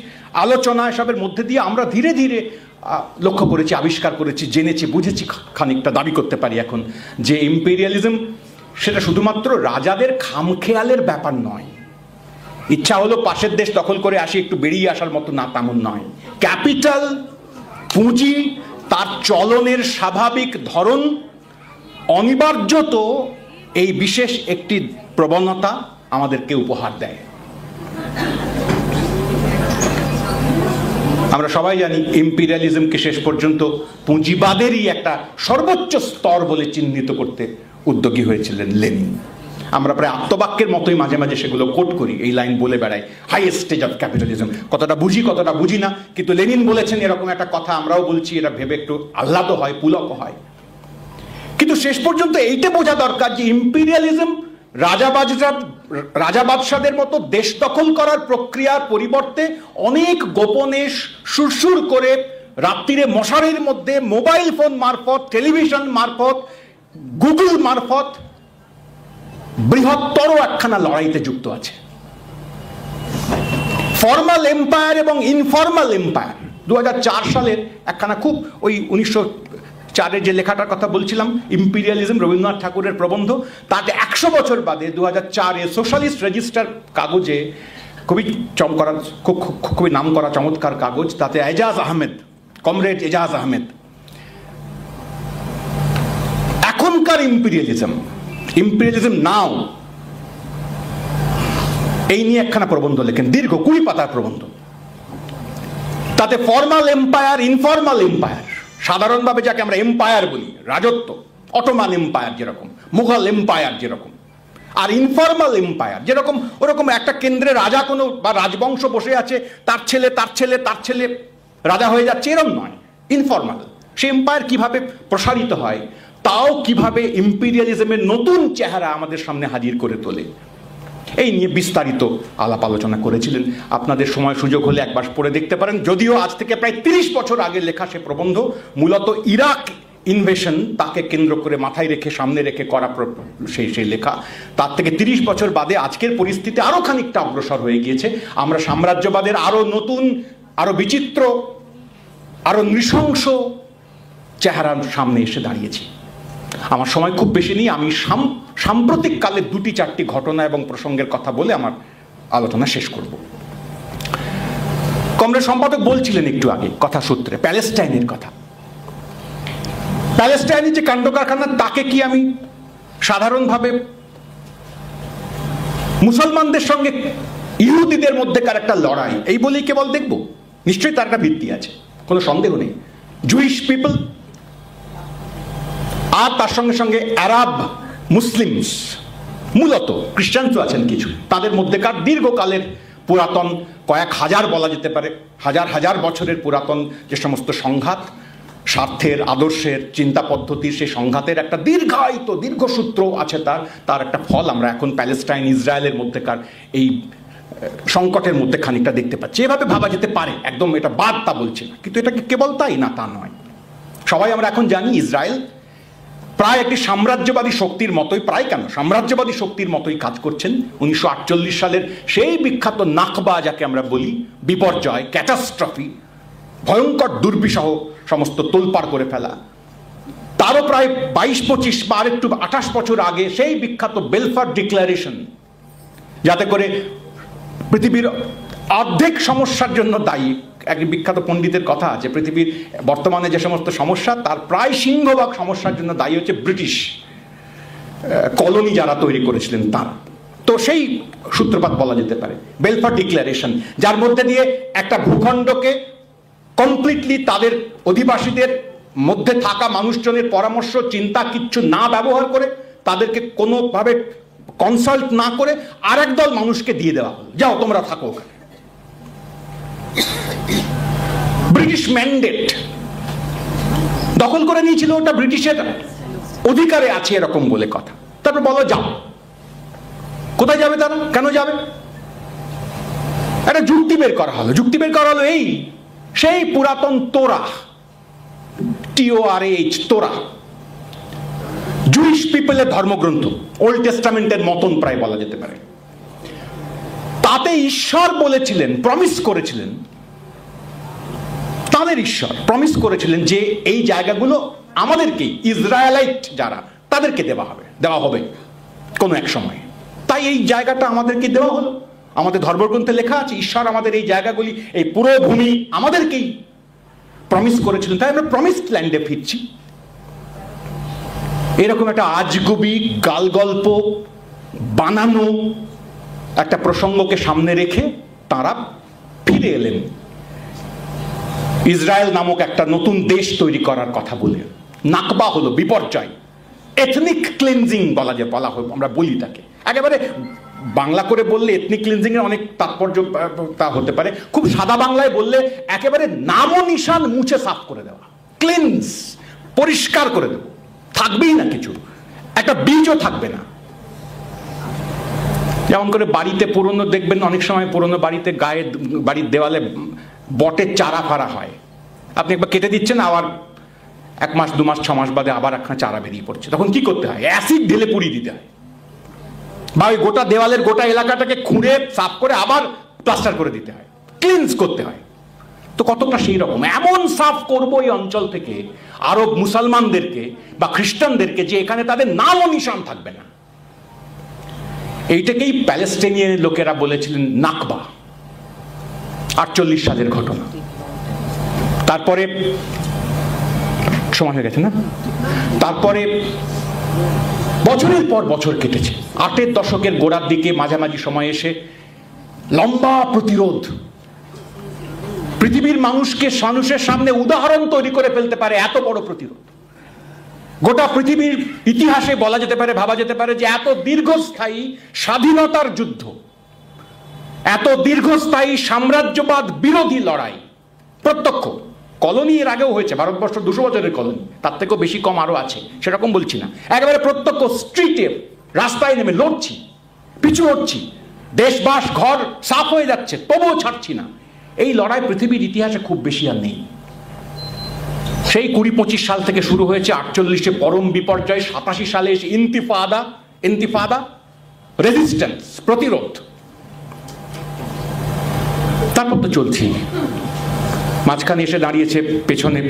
আলোচনা, এসবের মধ্যে দিয়ে আমরা ধীরে ধীরে লক্ষ্য করেছি, আবিষ্কার করেছি, জেনেছি, বুঝেছি, খানিকটা দাবি করতে পারি এখন যে ইম্পেরিয়ালিজম সেটা শুধুমাত্র রাজাদের খামখেয়ালের ব্যাপার নয়। ইচ্ছা হলো পাশের দেশ দখল করে আসি, একটু বেরিয়ে আসার মতো না, তেমন নয়। ক্যাপিটাল, পুঁজি, তার চলনের স্বাভাবিক ধরন অনিবার্যত এই বিশেষ একটি প্রবণতা আমাদেরকে উপহার দেয়। আমরা সবাই জানি ইম্পেরিয়ালিজমকে শেষ পর্যন্ত পুঁজিবাদেরই একটা সর্বোচ্চ স্তর বলে চিহ্নিত করতে উদ্যোগী হয়েছিলেন লেনিন। আমরা প্রায় আত্মবাক্যের মতোই মাঝে মাঝে সেগুলো কোট করি, এই লাইন বলে বেড়াই, হাইয়েস্ট স্টেজ অফ ক্যাপিটালিজম। কতটা বুঝি কতটা বুঝি না, কিন্তু লেনিন বলেছেন এরকম একটা কথা, আমরাও বলছি, এটা ভেবে একটু আহ্লাদ হয়, পুলক হয়। কিন্তু শেষ পর্যন্ত এইটা বোঝা দরকার যে ইম্পেরিয়ালিজম রাজা বাদশাদের মতো দেশ দখল করার প্রক্রিয়ার পরিবর্তে অনেক গোপনে সুরসুর করে রাত্রিরে মশারির মধ্যে মোবাইল ফোন মারফত, টেলিভিশন মারফত, গুগল মারফত বৃহত্তর একখানা লড়াইতে যুক্ত আছে। ফর্মাল এম্পায়ার এবং ইনফর্মাল এম্পায়ার। 2004 সালের একখানা খুব, ওই 1904 যে লেখাটার কথা বলছিলাম, ইম্পেরিয়ালিজম, রবীন্দ্রনাথ ঠাকুরের প্রবন্ধ, তাতে 100 বছর বাদে 2004-এ সোশ্যালিস্ট রেজিস্টার কাগজে খুবই নাম করা চমৎকার কাগজ, তাতে এজাজ আহমেদ, কমরেড এজাজ আহমেদ এখনকার ইম্পেরিয়ালিজম নাও এই নিয়ে একখানা প্রবন্ধ লেখেন, দীর্ঘ 20 পাতার প্রবন্ধ। তাতে ফর্মাল এম্পায়ার, ইনফর্মাল এম্পায়ার, সাধারণভাবে যাকে আমরা এম্পায়ার বলি, রাজত্ব, অটোমান এম্পায়ার যেরকম, মুঘল এম্পায়ার যেরকম, আর ইনফর্মাল এম্পায়ার, যেরকম ওরকম একটা কেন্দ্রে রাজা কোনো বা রাজবংশ বসে আছে, তার ছেলে তার ছেলে তার ছেলে রাজা হয়ে যাচ্ছে, এরকম নয়, ইনফর্মাল। সে এম্পায়ার কিভাবে প্রসারিত হয়, তাও কিভাবে ইম্পিরিয়ালিজমের নতুন চেহারা আমাদের সামনে হাজির করে তোলে, এই নিয়ে বিস্তারিত আলাপ আলোচনা করেছিলেন। আপনাদের সময় সুযোগ হলে একবার পড়ে দেখতে পারেন। যদিও আজ থেকে প্রায় 30 বছর আগে লেখা সে প্রবন্ধ, মূলত ইরাক ইনভেশন তাকে কেন্দ্র করে মাথায় রেখে সামনে রেখে করা সেই লেখা। তার থেকে 30 বছর বাদে আজকের পরিস্থিতি আরও খানিকটা অগ্রসর হয়ে গিয়েছে। আমরা সাম্রাজ্যবাদের আরও নতুন, আরও বিচিত্র, আরও নৃশংস চেহারার সামনে এসে দাঁড়িয়েছি। আমার সময় খুব বেশি নেই, আমি সাম্প্রতিক কালে 2-4টি ঘটনা এবং প্রসঙ্গের কথা বলে আমার আলোচনা শেষ করব। কমরেড সম্পাদক বলছিলেন একটু আগে কথা সূত্রে প্যালেস্টাইনের কথা। প্যালেস্টাইনের যে কাণ্ড কারখানা, তাকে কি আমি সাধারণভাবে মুসলমানদের সঙ্গে ইহুদিদের মধ্যেকার একটা লড়াই এই বলেই কেবল দেখব? নিশ্চয়ই তার একটা ভিত্তি আছে, কোনো সন্দেহ নেই। জুইশ পিপল আর তার সঙ্গে সঙ্গে আরব মুসলিমস, মূলত খ্রিস্টানও আছেন কিছু, তাদের মধ্যেকার দীর্ঘকালের পুরাতন, কয়েক হাজার বলা যেতে পারে, হাজার হাজার বছরের পুরাতন যে সমস্ত সংঘাত, স্বার্থের, আদর্শের, চিন্তা পদ্ধতির, সেই সংঘাতের একটা দীর্ঘায়িত দীর্ঘসূত্র আছে। তার একটা ফল আমরা এখন প্যালেস্টাইন ইসরায়েলের মধ্যেকার এই সংকটের মধ্যে খানিকটা দেখতে পাচ্ছি। এভাবে ভাবা যেতে পারে, একদম এটা বাদ তা বলছি না, কিন্তু এটা কি কেবল তাই না? তা নয়। সবাই আমরা এখন জানি ইসরায়েল প্রায় একটি সাম্রাজ্যবাদী শক্তির মতোই, প্রায় কেন সাম্রাজ্যবাদী শক্তির মতোই কাজ করছেন। 1948 সালের সেই বিখ্যাত নাকবা, যাকে আমরা বলি বিপর্যয়, ক্যাটাস্ট্রফি, ভয়ঙ্কর দুর্বিষহ সমস্ত তোলপাড় করে ফেলা, তারও প্রায় 22-25 বা একটু 28 বছর আগে সেই বিখ্যাত বেলফার ডিক্লারেশন, যাতে করে পৃথিবীর অর্ধেক সমস্যার জন্য দায়ী, এক বিখ্যাত পণ্ডিতের কথা আছে, পৃথিবীর বর্তমানে যে সমস্ত সমস্যা তার প্রায় সিংহভাগ সমস্যার জন্য দায়ী হচ্ছে ব্রিটিশ কলোনি যারা তৈরি করেছিলেন তারা। তো সেই সূত্রপাত বলা যেতে পারে বেলফার ডিক্লারেশন, যার মধ্যে দিয়ে একটা ভূখণ্ডকে কমপ্লিটলি তাদের অধিবাসীদের মধ্যে থাকা মানুষজনের পরামর্শ, চিন্তা কিচ্ছু না ব্যবহার করে, তাদেরকে কোনোভাবে কনসাল্ট না করে আর একদল মানুষকে দিয়ে দেওয়া হলো, যাও তোমরা থাকো ওখানে। ব্রিটিশ ম্যান্ডেট দখল করে নিয়েছিল, ওটা ব্রিটিশের অধিকারে আছে এরকম বলে কথা। তারপর বলো যাও, কোথায় যাবে তারা, কেন যাবে? একটা যুক্তি বের করা হলো। যুক্তি বের করা হলো এই, সেই পুরাতন তোরা, TORAH, তোরা, জুইশ পিপলের ধর্মগ্রন্থ, ওল্ড টেস্টামেন্টের মতন প্রায় বলা যেতে পারে। তাতে ঈশ্বর বলেছিলেন, প্রমিস করেছিলেন, তাদের ঈশ্বর প্রমিস করেছিলেন যে এই জায়গাগুলো আমাদেরকেই, ইসরায়েলাইট যারা, তাদেরকে দেওয়া হবে কোনো এক সময়। তাই এই জায়গাটা আমাদেরকে দেওয়া হলো। আমাদের ধর্মগ্রন্থে লেখা আছে ঈশ্বর আমাদের এই জায়গাগুলি, এই পুরো ভূমি আমাদেরকেই প্রমিস করেছিলেন, তাই আমরা প্রমিসড ল্যান্ডে ফিরছি। এরকম একটা আজগুবি গালগল্প বানানো একটা প্রসঙ্গকে সামনে রেখে তারা ফিরে এলেন ইসরায়েল নামক একটা নতুন দেশ তৈরি করার কথা বলে। নাকবা হলো বিপর্যয়, এথনিক ক্লিনজিং বলা হয়, আমরা বলি তাকে। একেবারে বাংলা করে বললে এথনিক ক্লিনজিং এর অনেক তাৎপর্য তা হতে পারে, খুব সাদা বাংলায় বললে একেবারে নামো নিশান মুছে সাফ করে দেওয়া, ক্লিনজ, পরিষ্কার করে দেবো, থাকবেই না কিছু, একটা বীজও থাকবে না। যেমন করে বাড়িতে পুরনো দেখবেন, অনেক সময় পুরনো বাড়িতে বাড়ির দেওয়ালে বটের চারা ফারা হয়, আপনি একবার কেটে দিচ্ছেন, আবার 1 মাস 2 মাস 6 মাস বাদে আবার একটা চারা বেরিয়ে পড়ছে, তখন কি করতে হয়? অ্যাসিড ঢেলে পুড়িয়ে দিতে হয়, বা ওই গোটা দেওয়ালের গোটা এলাকাটাকে খুঁড়ে সাফ করে আবার প্লাস্টার করে দিতে হয়, ক্লিনজ করতে হয়। তো কতটা সেই রকম এমন সাফ করবো এই অঞ্চল থেকে আরব মুসলমানদেরকে বা খ্রিস্টানদেরকে যে এখানে তাদের নাম ও নিশান থাকবে না। এইটাকেই প্যালেস্টাইনিয়ান লোকেরা বলেছিলেন নাকবা, 48 সালের ঘটনা। তারপরে সময় হয়ে গেছে না, তারপরে বছরের পর বছর কেটেছে। 8-এর দশকের গোড়ার দিকে মাঝামাঝি সময় এসে লম্বা প্রতিরোধ, পৃথিবীর মানুষের সামনে উদাহরণ তৈরি করে ফেলতে পারে এত বড় প্রতিরোধ, গোটা পৃথিবীর ইতিহাসে বলা যেতে পারে, ভাবা যেতে পারে যে এত দীর্ঘস্থায়ী স্বাধীনতার যুদ্ধ, এত দীর্ঘস্থায়ী সাম্রাজ্যবাদ বিরোধী লড়াই, প্রত্যক্ষ কলোনি এর আগেও হয়েছে, ভারতবর্ষ 200 বছরের কলোনি, তার থেকেও বেশি কম আরো আছে, সেরকম বলছি না, একেবারে প্রত্যক্ষ স্ট্রিটে রাস্তায় নেমে লড়ছি, পিছু হচ্ছি, দেশবাস ঘর সাফ হয়ে যাচ্ছে, তবুও ছাড়ছি না। এই লড়াই পৃথিবীর ইতিহাসে খুব বেশি আর নেই। সেই 20-25 সাল থেকে শুরু হয়েছে, 48-এ পরম বিপর্যয়, 87 সালে এসে ইন্তিফাদা রেজিস্ট্যান্স, প্রতিরোধ, তারপর তো চলছি। মাঝখানে এসে দাঁড়িয়েছে পেছনে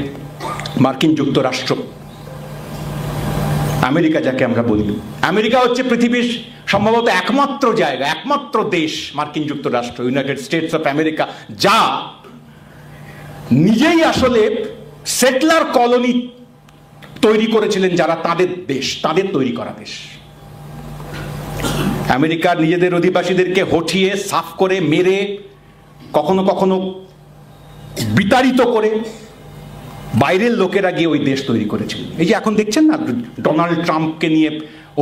মার্কিন যুক্তরাষ্ট্র, আমেরিকা যাকে আমরা বলি। আমেরিকা হচ্ছে পৃথিবীর সম্ভবত একমাত্র জায়গা, একমাত্র দেশ, মার্কিন যুক্তরাষ্ট্র, ইউনাইটেড স্টেটস অফ আমেরিকা, যা নিজেই আসলে সেটলার কলোনি তৈরি করেছিলেন, যারা তাদের দেশ, তাদের তৈরি করা দেশ। আমেরিকার নিজেদের অধিবাসীদেরকে হঠিয়ে, সাফ করে, মেরে, কখনো কখনো বিতাড়িত করে বাইরের লোকেরা গিয়ে ওই দেশ তৈরি করেছিলেন। এই যে এখন দেখছেন না, ডোনাল্ড ট্রাম্পকে নিয়ে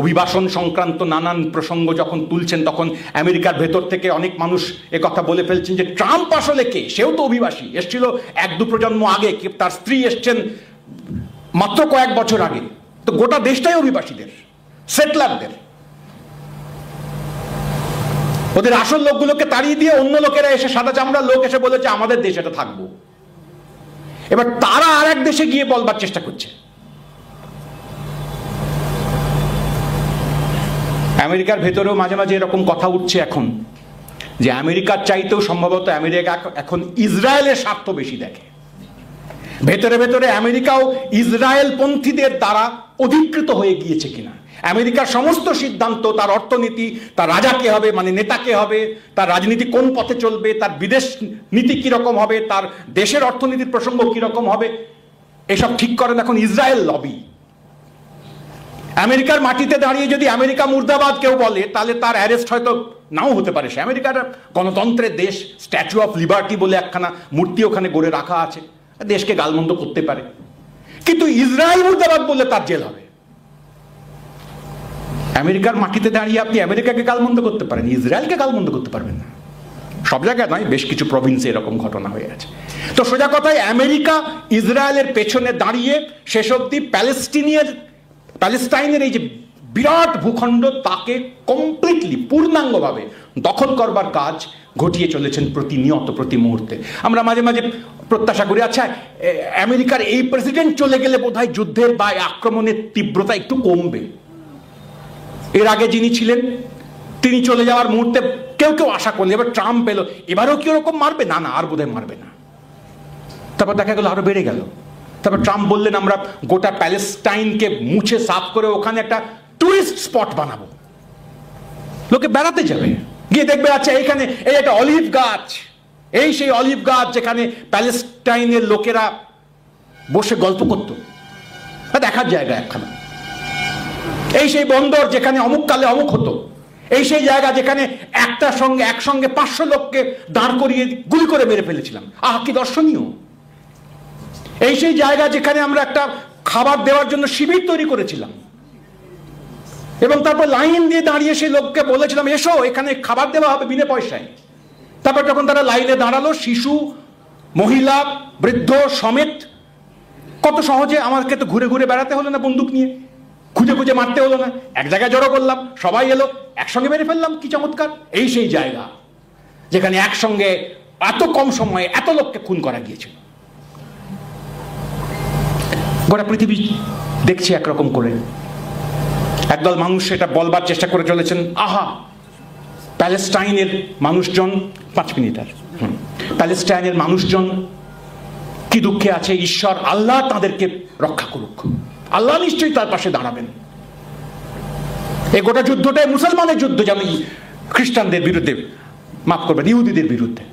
অভিবাসন সংক্রান্ত নানান প্রসঙ্গ যখন তুলছেন, তখন আমেরিকার ভেতর থেকে অনেক মানুষ একথা বলে ফেলছেন যে ট্রাম্প আসলে কে? সেও তো অভিবাসী, এসছিল 1-2 প্রজন্ম আগে, তার স্ত্রী এসছেন মাত্র কয়েক বছর আগে। তো গোটা দেশটাই অভিবাসীদের, সেটলারদের। ওদের আসল লোকগুলোকে তাড়িয়ে দিয়ে অন্য লোকেরা এসে, সাদা চামড়ার লোক এসে বলেছে আমাদের দেশে এটা থাকবো। এবার তারা আর এক দেশে গিয়ে বলবার চেষ্টা করছে। আমেরিকার ভেতরেও মাঝে মাঝে এরকম কথা উঠছে এখন, যে আমেরিকার চাইতেও সম্ভবত আমেরিকা এখন ইসরায়েলের স্বার্থ বেশি দেখে। ভেতরে ভেতরে আমেরিকাও ইসরায়েল পন্থীদের দ্বারা অধিকৃত হয়ে গিয়েছে কিনা, আমেরিকার সমস্ত সিদ্ধান্ত, তার অর্থনীতি, তার রাজা কে হবে, মানে নেতা কে হবে, তার রাজনীতি কোন পথে চলবে, তার বিদেশ নীতি কিরকম হবে, তার দেশের অর্থনীতির প্রসঙ্গ কিরকম হবে, এসব ঠিক করেন এখন ইসরায়েল লবি। আমেরিকার মাটিতে দাঁড়িয়ে যদি আমেরিকা মুর্দাবাদ কেউ বলে, তাহলে তার অ্যারেস্ট হয়তো নাও হতে পারে। সে আমেরিকার গণতন্ত্রের দেশ, স্ট্যাচু অফ লিবার্টি বলে একখানা মূর্তি ওখানে গড়ে রাখা আছে, দেশকে গালমন্দ করতে পারে। কিন্তু ইসরায়েল মুর্দাবাদ বললে তার জেল হবে। আমেরিকার মাটিতে দাঁড়িয়ে আপনি আমেরিকাকে গালমন্দ করতে পারেন, ইসরায়েলকে গালমন্দ করতে পারবেন না। সব জায়গায় নয়, বেশ কিছু প্রভিন্সে এরকম ঘটনা হয়ে আছে। তো সোজা কথায় আমেরিকা ইসরায়েলের পেছনে দাঁড়িয়ে শেষ অবধি প্যালেস্টাইনের এই যে বিরাট ভূখণ্ড, তাকে কমপ্লিটলি, পূর্ণাঙ্গভাবে দখল করবার কাজ ঘটিয়ে চলেছেন প্রতিনিয়ত, প্রতি মুহূর্তে। আমরা মাঝে মাঝে প্রত্যাশা করি, আচ্ছা আমেরিকার এই প্রেসিডেন্ট চলে গেলে বোধহয় যুদ্ধের বা আক্রমণের তীব্রতা একটু কমবে। এর আগে যিনি ছিলেন তিনি চলে যাওয়ার মুহূর্তে কেউ কেউ আশা করলে, এবার ট্রাম্প এলো, এবারেও কি ওরকম মারবে? না, আর বোধহয় মারবে না। তারপর দেখা গেল আরো বেড়ে গেল। তারপর ট্রাম্প বললেন আমরা গোটা প্যালেস্টাইনকে মুছে সাফ করে ওখানে একটা টুরিস্ট স্পট বানাবো, লোকে বেড়াতে যাবে, গিয়ে দেখবে আচ্ছা এইখানে এই একটা অলিভ গাছ, এই সেই অলিভ গাছ যেখানে প্যালেস্টাইনের লোকেরা বসে গল্প করত, দেখার জায়গা একখানা। এই সেই বন্দর যেখানে অমুক কালে অমুক হতো, এই সেই জায়গা যেখানে একসঙ্গে 500 লোককে দাঁড় করিয়ে গুলি করে মেরে ফেলেছিলাম, আহ কি দর্শনীয়। এই সেই জায়গা যেখানে আমরা একটা খাবার দেওয়ার জন্য শিবির তৈরি করেছিলাম, এবং তারপর লাইন দিয়ে দাঁড়িয়ে সেই লোককে বলেছিলাম এসো এখানে খাবার দেওয়া হবে বিনা পয়সায়। তারপর যখন তারা লাইনে দাঁড়ালো, শিশু, মহিলা, বৃদ্ধ সমেত, কত সহজে, আমাকে তো ঘুরে ঘুরে বেড়াতে হলো না, বন্দুক নিয়ে খুঁজে খুঁজে মারতে হলো না, এক জায়গায় জড়ো করলাম, সবাই এলো, একসঙ্গে মেরে ফেললাম, কি চমৎকার। এই সেই জায়গা যেখানে একসঙ্গে এত কম সময়ে এত লোককে খুন করা গিয়েছিল। গোটা পৃথিবী দেখছে একরকম করে, একদল মানুষ সেটা বলবার চেষ্টা করে চলেছেন, আহা প্যালেস্টাইনের মানুষজন, 5 মিনিট আর, প্যালেস্টাইনের মানুষজন কি দুঃখে আছে, ঈশ্বর আল্লাহ তাদেরকে রক্ষা করুক, আল্লাহ নিশ্চয়ই তার পাশে দাঁড়াবেন। এই গোটা যুদ্ধটাই মুসলমানের যুদ্ধ, যেমন খ্রিস্টানদের বিরুদ্ধে, মাফ করবেন, ইহুদিদের বিরুদ্ধে।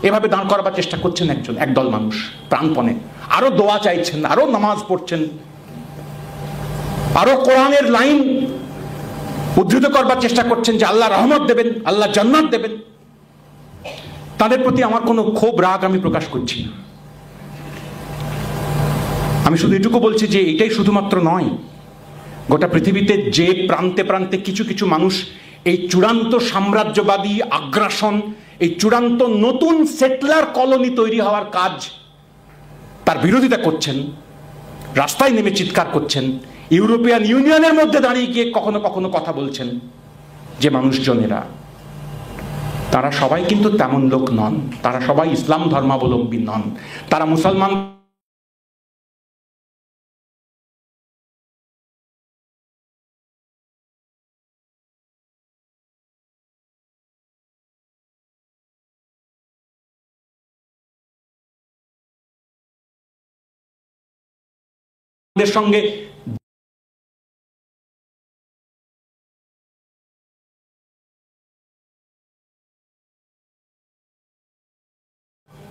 এভাবে দাঁড় করাবার চেষ্টা করছেন একদল মানুষ প্রাণপণে, আরো দোয়া চাইছেন, আরো নামাজ পড়ছেন, আরো কোরআনের লাইন উদ্ধৃত করবার চেষ্টা করছেন যে আল্লাহ রহমত দেবেন, আল্লাহ জান্নাত দেবেন। তাদের প্রতি আমার কোনো ক্ষোভ রাগ আমি প্রকাশ করছি না। আমি শুধু এটুকু বলছি যে এটাই শুধুমাত্র নয়, গোটা পৃথিবীতে যে প্রান্তে প্রান্তে কিছু কিছু মানুষ এই চূড়ান্ত সাম্রাজ্যবাদী আগ্রাসন, এই চূড়ান্ত নতুন সেটলার কলোনি তৈরি হওয়ার কাজ, তার বিরোধিতা করছেন, রাস্তায় নেমে চিৎকার করছেন, ইউরোপিয়ান ইউনিয়নের মধ্যে দাঁড়িয়ে গিয়ে কখনো কখনো কথা বলছেন, যে মানুষজনেরা, তারা সবাই কিন্তু তেমন লোক নন, তারা সবাই ইসলাম ধর্মাবলম্বী নন, তারা মুসলমান সঙ্গে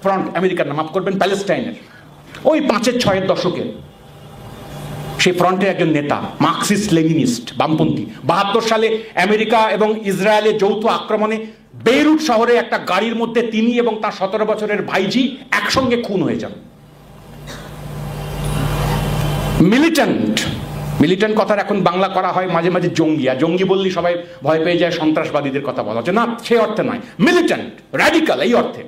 ফ্রন্ট আমেরিকার নাম, মাফ করবেন, প্যালেস্টাইনের ওই 5-6 দশকের সেই ফ্রন্টের একজন নেতা, মার্কসিস্ট লেনিনিস্ট বামপন্থী। 72 সালে আমেরিকা এবং ইসরায়েলের যৌথ আক্রমণে বেইরুট শহরে একটা গাড়ির মধ্যে তিনি এবং তার 17 বছরের ভাইঝি একসঙ্গে খুন হয়ে যান। মিলিটেন্ট কথার এখন বাংলা করা হয় মাঝে মাঝে জঙ্গি, আর জঙ্গি বললেই সবাই ভয় পেয়ে যায়, সন্ত্রাসবাদীদের কথা বলা হচ্ছে না, সে অর্থে নয়, মিলিটেন্ট, র্যাডিক্যাল এই অর্থে।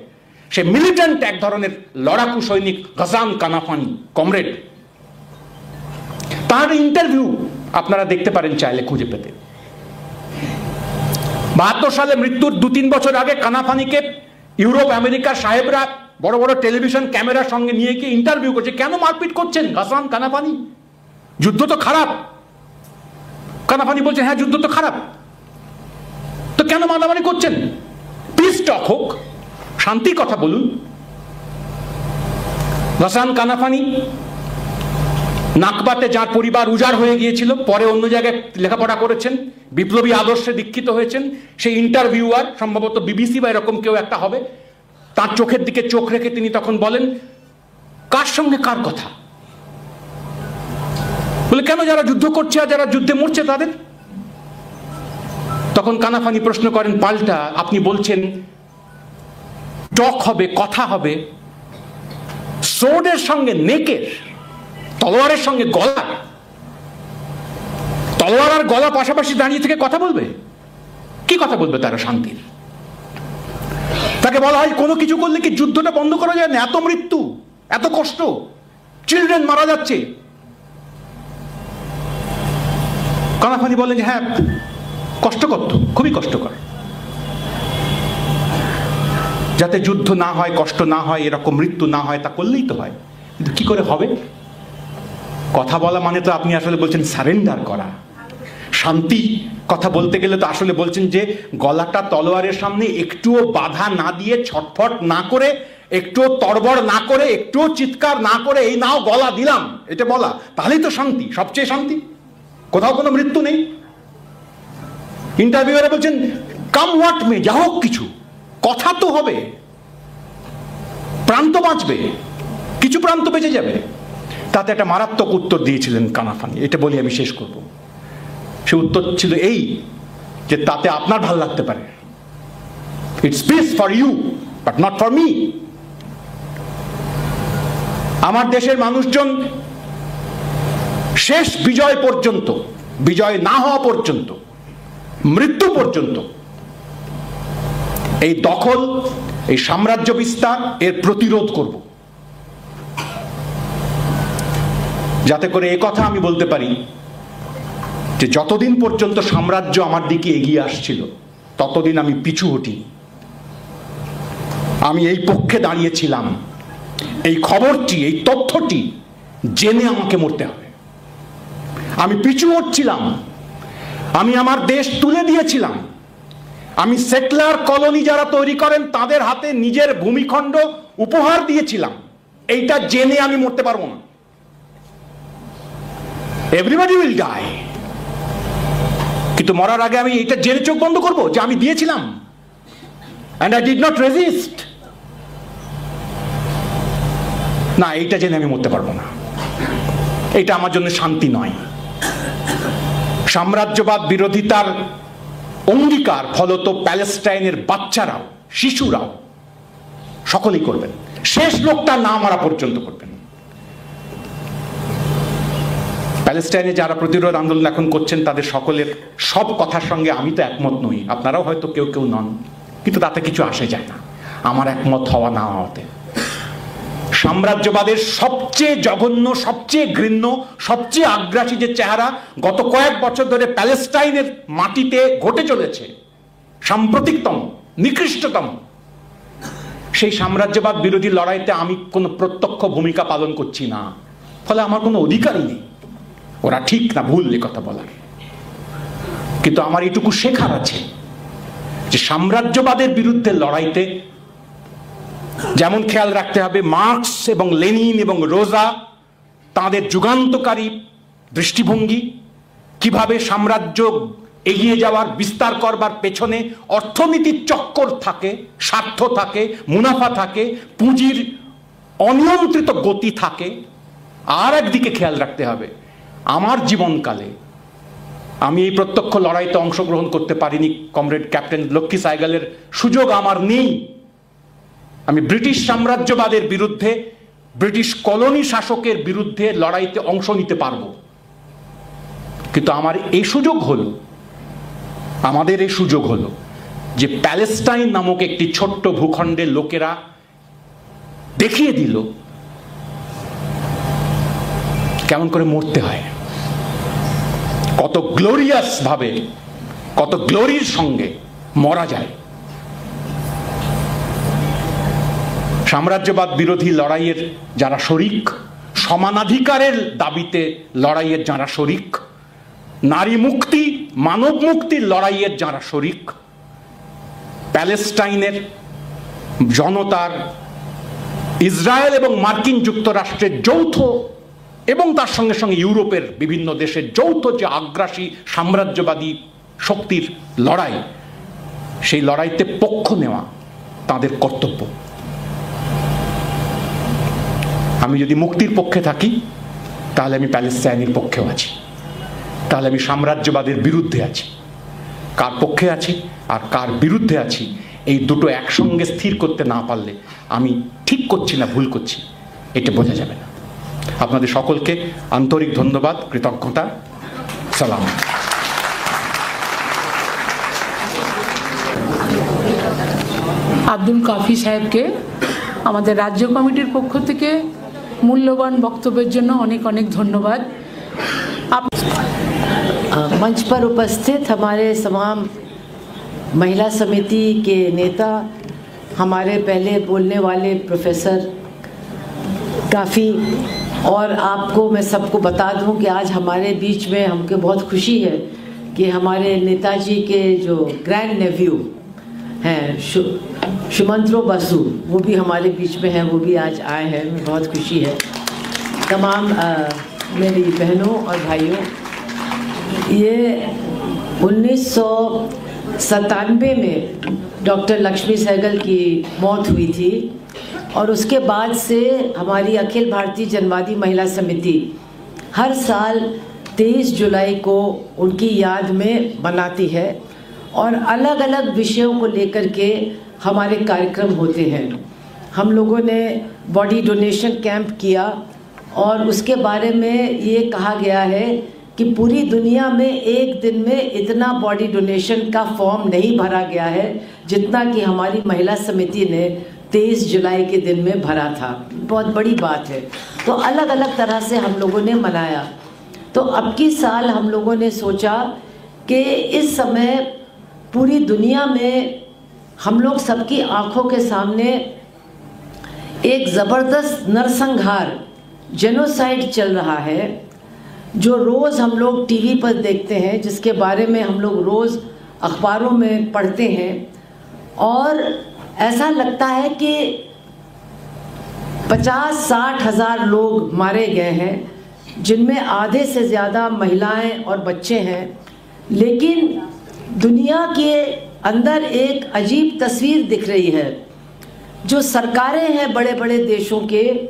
সে মিলিটেন্ট এক ধরনের লড়াকু সৈনিক গাসান কানাফানি, কমরেড। তার ইন্টারভিউ আপনারা দেখতে পারেন চাইলে খুঁজে পেতে। 72 সালে মৃত্যুর 2-3 বছর আগে কানাফানিকে ইউরোপ আমেরিকার সাহেবরা বড় বড় টেলিভিশন ক্যামেরার সঙ্গে নিয়ে গিয়ে ইন্টারভিউ করছে, কেন মারপিট করছেন গাসান কানাফানি, যুদ্ধ তো খারাপ। কানাফানি বলছেন, হ্যাঁ যুদ্ধ তো খারাপ, তো কেন মারামারি করছেন, পিস টক হোক, শান্তির কথা বলুন। গাসান কানাফানি নাকবাতে যার পরিবার উজাড় হয়ে গিয়েছিল, পরে অন্য জায়গায় লেখাপড়া করেছেন, বিপ্লবী আদর্শে দীক্ষিত হয়েছেন, সেই ইন্টারভিউয়ার সম্ভবত বিবিসি বা এরকম কেউ একটা হবে, তার চোখের দিকে চোখ রেখে তিনি তখন বলেন, কার সঙ্গে কার কথা, বলে কেন যারা যুদ্ধ করছে আর যারা যুদ্ধে মরছে তাদের। তখন কানাফানি প্রশ্ন করেন পাল্টা, আপনি বলছেন টক হবে, কথা হবে, সোর্ডের সঙ্গে নেকের, তলোয়ারের সঙ্গে গলা, তলোয়ার আর গলা পাশাপাশি দাঁড়িয়ে থেকে কথা বলবে, কি কথা বলবে তারা শান্তির? তাকে বলা হয় কোনো কিছু করলে কি যুদ্ধটা বন্ধ করা যায় না? এত মৃত্যু, এত কষ্ট, চিলড্রেন মারা যাচ্ছে। কানাফানি বলেন যে হ্যাঁ কষ্টকর, তো খুবই কষ্টকর, যাতে যুদ্ধ না হয়, কষ্ট না হয়, এরকম মৃত্যু না হয়, তা করলেই তো হয়, কিন্তু কি করে হবে? কথা বলা মানে তো আপনি আসলে বলছেন সারেন্ডার করা, শান্তি। কথা বলতে গেলে তো আসলে বলছেন যে গলাটা তলোয়ারের সামনে একটুও বাধা না দিয়ে, ছটফট না করে, একটুও তড়বড় না করে, একটুও চিৎকার না করে, এই নাও গলা দিলাম, এটা বলা, তাহলেই তো শান্তি, সবচেয়ে শান্তি। কোথাও কোনো মৃত্যু নেই। ইন্টারভিউয়ারে বলছেন কাম হোয়াট মে, যা হোক কিছু, কথা তো হবে, প্রান্ত বাঁচবে, কিছু প্রান্ত বেঁচে যাবে। তাতে একটা মারাত্মক উত্তর দিয়েছিলেন কানাফানি, এটা বলি আমি শেষ করব। সে উত্তর ছিল এই যে তাতে আপনার ভাল লাগতে পারে, it's peace for you but not for me. আমার দেশের মানুষজন শেষ বিজয় পর্যন্ত, বিজয় না হওয়া পর্যন্ত, মৃত্যু পর্যন্ত এই দখল, এই সাম্রাজ্য বিস্তার, এর প্রতিরোধ করব, যাতে করে এই কথা আমি বলতে পারি যে যতদিন পর্যন্ত সাম্রাজ্য আমার দিকে এগিয়ে আসছিল ততদিন আমি পিছু হটি, আমি এই পক্ষে দাঁড়িয়েছিলাম, এই খবরটি, এই তথ্যটি জেনে আমাকে মরতে হবে। আমি পিছু হচ্ছিলাম, আমি আমার দেশ তুলে দিয়েছিলাম, আমি সেটলার কলোনি যারা তৈরি করেন তাদের হাতে নিজের ভূমিখণ্ড উপহার দিয়েছিলাম, এইটা জেনে আমি মরতে পারবো না। এভরিবডি উইল ডাই, কিন্তু মরার আগে আমি এটা জেনে চোখ বন্ধ করবো যে আমি দিয়েছিলাম, and I did not resist। না, এইটা জেনে আমি মরতে পারবো না, এটা আমার জন্য শান্তি নয়। সাম্রাজ্যবাদ বিরোধিতার অঙ্গীকার ফলত প্যালেস্টাইনের বাচ্চারাও, শিশুরাও সকলেই করবেন, শেষ লোকটা না মারা পর্যন্ত করবেন। প্যালেস্টাইনে যারা প্রতিরোধ আন্দোলন এখন করছেন তাদের সকলের সব কথার সঙ্গে আমি তো একমত নই, আপনারাও হয়তো কেউ কেউ নন, কিন্তু তাতে কিছু আসে যায় না আমার একমত হওয়া না হওয়াতে। সাম্রাজ্যবাদের সবচেয়ে জঘন্য, সবচেয়ে ঘৃণ্য, সবচেয়ে আগ্রাসী যে চেহারা গত কয়েক বছর ধরে প্যালেস্টাইনের মাটিতে ঘটে চলেছে, সাম্প্রতিকতম, নিকৃষ্টতম, সেই সাম্রাজ্যবাদ বিরোধী লড়াইতে আমি কোনো প্রত্যক্ষ ভূমিকা পালন করছি না, ফলে আমার কোনো অধিকারই নেই ওরা ঠিক না ভুল এ কথা বলার। কিন্তু আমার এইটুকু শেখার আছে যে সাম্রাজ্যবাদের বিরুদ্ধে লড়াইতে যেমন খেয়াল রাখতে হবে মার্কস এবং লেনিন এবং রোজা তাদের যুগান্তকারী দৃষ্টিভঙ্গি, কিভাবে সাম্রাজ্য এগিয়ে যাওয়ার, বিস্তার করবার পেছনে অর্থনীতির চক্কর থাকে, স্বার্থ থাকে, মুনাফা থাকে, পুঁজির অনিয়ন্ত্রিত গতি থাকে। আর একদিকে খেয়াল রাখতে হবে আমার জীবনকালে আমি এই প্রত্যক্ষ লড়াইতে অংশগ্রহণ করতে পারিনি, কমরেড ক্যাপ্টেন লক্ষ্মী সাইগালের সুযোগ আমার নেই। আমি ব্রিটিশ সাম্রাজ্যবাদের বিরুদ্ধে, ব্রিটিশ কলোনি শাসকের বিরুদ্ধে লড়াইতে অংশ নিতে পারবো, কিন্তু আমার এই সুযোগ হলো, আমাদের এই সুযোগ হলো যে প্যালেস্টাইন নামক একটি ছোট্ট ভূখণ্ডের লোকেরা দেখিয়ে দিল কেমন করে মরতে হয়, কত গ্লোরিয়াস ভাবে, কত গ্লোরির সঙ্গে মরা যায়। সাম্রাজ্যবাদ বিরোধী লড়াইয়ের যারা শরিক, সমানাধিকারের দাবিতে লড়াইয়ের যারা শরিক, নারী মুক্তি, মানব মুক্তির লড়াইয়ের যারা শরিক, প্যালেস্টাইনের জনতার ইসরায়েল এবং মার্কিন যুক্তরাষ্ট্রের যৌথ এবং তার সঙ্গে সঙ্গে ইউরোপের বিভিন্ন দেশের যৌথ যে আগ্রাসী সাম্রাজ্যবাদী শক্তির লড়াই, সেই লড়াইতে পক্ষ নেওয়া তাদের কর্তব্য। আমি যদি মুক্তির পক্ষে থাকি তাহলে আমি প্যালেস্টাইনের পক্ষেও আছি, তাহলে আমি সাম্রাজ্যবাদের বিরুদ্ধে আছি। কার পক্ষে আছি আর কার বিরুদ্ধে আছি এই দুটো একসঙ্গে স্থির করতে না পারলে আমি ঠিক করছি না ভুল করছি এটা বোঝা যাবে না। আপনাদের সকলকে আন্তরিক ধন্যবাদ, কৃতজ্ঞতা, সালাম। আব্দুল কাফি সাহেবকে আমাদের রাজ্য কমিটির পক্ষ থেকে মূল্যবান বক্তব্যের জন্য অনেক অনেক ধন্যবাদ। मंच पर उपस्थित हमारे तमाम महिला समिति के नेता, हमारे पहले बोलने वाले प्रोफेसर काफ़ी, और आपको मैं सबको बता दूं कि आज हमारे बीच में हमको बहुत खुशी है कि हमारे नेताजी के जो ग्रैंड नेव्यू हैं सुमंत्रो बसु, वो भी हमारे बीच में हैं, वो भी आज आए हैं, मैं बहुत खुशी है। तमाम मेरी बहनों और भाइयों, ये 1997 में डॉक्टर लक्ष्मी सहगल की मौत हुई थी और उसके बाद से हमारी अखिल भारतीय जनवादी महिला समिति हर साल 23 जुलाई को उनकी याद में मनाती है और अलग अलग विषयों को लेकर के हमारे कार्यक्रम होते हैं। हम लोगों ने बॉडी डोनेशन कैंप किया और उसके बारे में ये कहा गया है कि पूरी दुनिया में एक दिन में इतना बॉडी डोनेशन का फॉर्म नहीं भरा गया है जितना कि हमारी महिला समिति ने 23 जुलाई के दिन में भरा था। बहुत बड़ी बात है। तो अलग अलग तरह से हम लोगों ने मनाया। तो अब की साल हम लोगों ने सोचा कि इस समय पूरी दुनिया में हम लोग सबकी आंखों के सामने एक ज़बरदस्त नरसंहार, जेनोसाइड चल रहा है, जो रोज़ हम लोग टीवी पर देखते हैं, जिसके बारे में हम लोग रोज़ अखबारों में पढ़ते हैं, और ऐसा लगता है कि 50-60 हज़ार लोग मारे गए हैं, जिनमें आधे से ज़्यादा महिलाएं और बच्चे हैं। लेकिन दुनिया के अंदर एक अजीब तस्वीर दिख रही है। जो सरकारें हैं बड़े बड़े देशों के,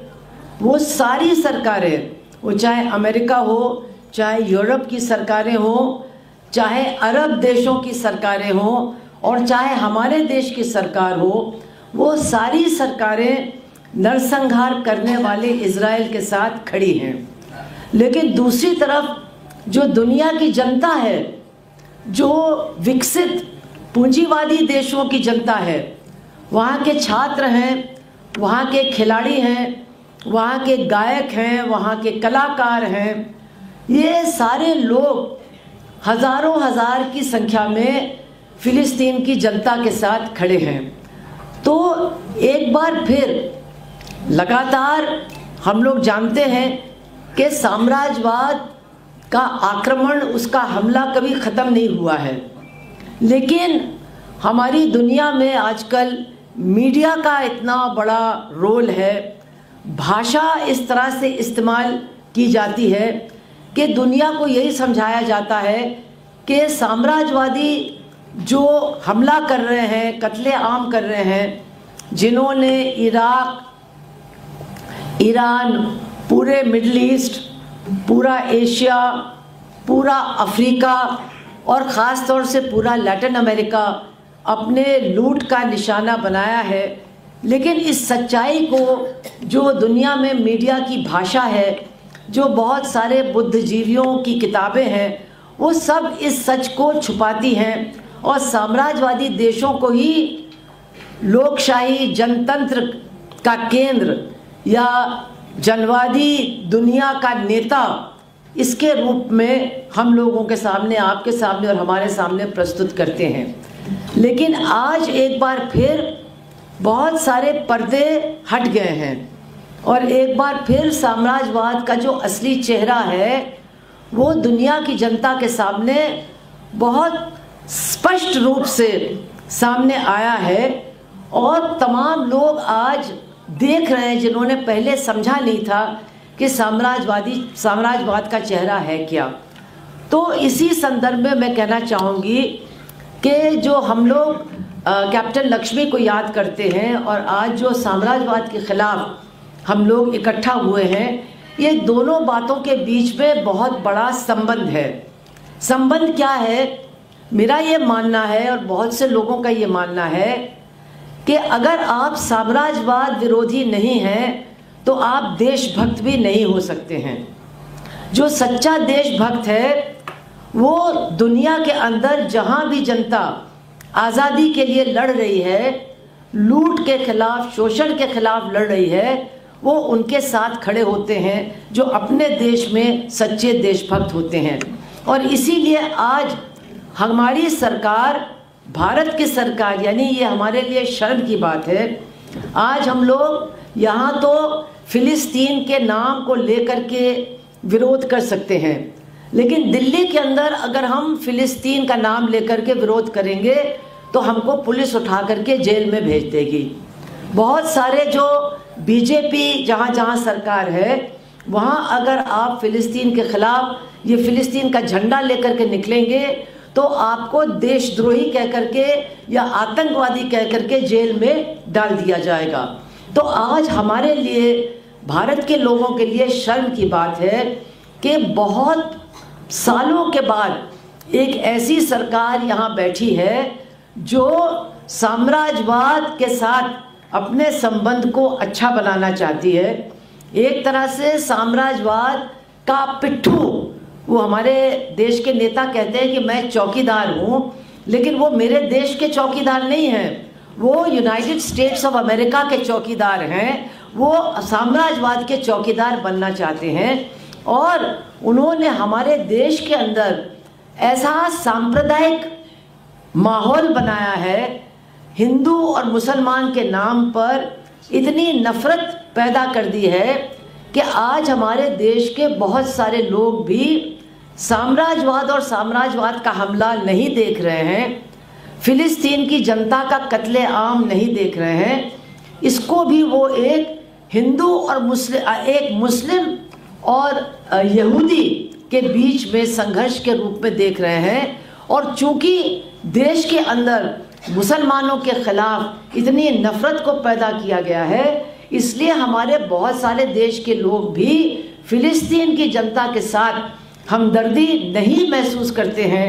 वो सारी सरकारें, वो चाहे अमेरिका हो, चाहे यूरोप की सरकारें हो, चाहे अरब देशों की सरकारें हो, और चाहे हमारे देश की सरकार हो, वो सारी सरकारें नरसंहार करने वाले इज़राइल के साथ खड़ी हैं। लेकिन दूसरी तरफ जो दुनिया की जनता है, जो विकसित पूंजीवादी देशों की जनता है, वहाँ के छात्र हैं, वहाँ के खिलाड़ी हैं, वहाँ के गायक हैं, वहाँ के कलाकार हैं, ये सारे लोग हज़ारों हज़ार की संख्या में फ़िलिस्तीन की जनता के साथ खड़े हैं। तो एक बार फिर लगातार हम लोग जानते हैं कि साम्राज्यवाद का आक्रमण, उसका हमला कभी ख़त्म नहीं हुआ है, लेकिन हमारी दुनिया में आजकल मीडिया का इतना बड़ा रोल है, भाषा इस तरह से इस्तेमाल की जाती है कि दुनिया को यही समझाया जाता है कि साम्राज्यवादी जो हमला कर रहे हैं, कत्ले आम कर रहे हैं, जिन्होंने इराक, ईरान, पूरे मिडल ईस्ट, पूरा एशिया, पूरा अफ्रीका और ख़ास तौर से पूरा लैटिन अमेरिका अपने लूट का निशाना बनाया है। लेकिन इस सच्चाई को, जो दुनिया में मीडिया की भाषा है, जो बहुत सारे बुद्धिजीवियों की किताबें हैं, वो सब इस सच को छुपाती हैं और साम्राज्यवादी देशों को ही लोकशाही जनतंत्र का केंद्र या जनवादी दुनिया का नेता इसके रूप में हम लोगों के सामने, आपके सामने और हमारे सामने प्रस्तुत करते हैं। लेकिन आज एक बार फिर बहुत सारे पर्दे हट गए हैं और एक बार फिर साम्राज्यवाद का जो असली चेहरा है वो दुनिया की जनता के सामने बहुत स्पष्ट रूप से सामने आया है और तमाम लोग आज देख रहे हैं जिन्होंने पहले समझा नहीं था कि साम्राज्यवाद का चेहरा है क्या। तो इसी संदर्भ में मैं कहना चाहूँगी कि जो हम लोग कैप्टन लक्ष्मी को याद करते हैं और आज जो साम्राज्यवाद के खिलाफ हम लोग इकट्ठा हुए हैं, ये दोनों बातों के बीच में बहुत बड़ा संबंध है। संबंध क्या है? मेरा ये मानना है और बहुत से लोगों का ये मानना है कि अगर आप साम्राज्यवाद विरोधी नहीं हैं तो आप देशभक्त भी नहीं हो सकते हैं। जो सच्चा देशभक्त है वो दुनिया के अंदर जहाँ भी जनता आज़ादी के लिए लड़ रही है, लूट के खिलाफ, शोषण के खिलाफ लड़ रही है, वो उनके साथ खड़े होते हैं जो अपने देश में सच्चे देशभक्त होते हैं। और इसीलिए आज हमारी सरकार, भारत की सरकार, यानी ये हमारे लिए शर्म की बात है, आज हम लोग यहाँ तो फ़िलिस्तीन के नाम को लेकर के विरोध कर सकते हैं, लेकिन दिल्ली के अंदर अगर हम फ़िलिस्तीन का नाम लेकर के विरोध करेंगे तो हमको पुलिस उठा करके जेल में भेज देगी। बहुत सारे जो बीजेपी जहाँ जहाँ सरकार है वहाँ अगर आप फ़िलिस्तीन के ख़िलाफ़ ये फ़िलिस्तीन का झंडा लेकर के निकलेंगे तो आपको देशद्रोही कह करके या आतंकवादी कह करके जेल में डाल दिया जाएगा। तो आज हमारे लिए, भारत के लोगों के लिए शर्म की बात है कि बहुत सालों के बाद एक ऐसी सरकार यहाँ बैठी है जो साम्राज्यवाद के साथ अपने संबंध को अच्छा बनाना चाहती है। एक तरह से साम्राज्यवाद का पिट्ठू, वो हमारे देश के नेता कहते हैं कि मैं चौकीदार हूँ, लेकिन वो मेरे देश के चौकीदार नहीं हैं, वो यूनाइटेड स्टेट्स ऑफ अमेरिका के चौकीदार हैं। वो साम्राज्यवाद के चौकीदार बनना चाहते हैं और उन्होंने हमारे देश के अंदर ऐसा सांप्रदायिक माहौल बनाया है, हिंदू और मुसलमान के नाम पर इतनी नफरत पैदा कर दी है कि आज हमारे देश के बहुत सारे लोग भी साम्राज्यवाद और साम्राज्यवाद का हमला नहीं देख रहे हैं, फ़िलिस्तीन की जनता का कत्ले आम नहीं देख रहे हैं। इसको भी वो एक हिंदू और मुस्लिम और यहूदी के बीच में संघर्ष के रूप में देख रहे हैं। और चूंकि देश के अंदर मुसलमानों के खिलाफ इतनी नफरत को पैदा किया गया है, इसलिए हमारे बहुत सारे देश के लोग भी फ़िलिस्तीन की जनता के साथ हमदर्दी नहीं महसूस करते हैं।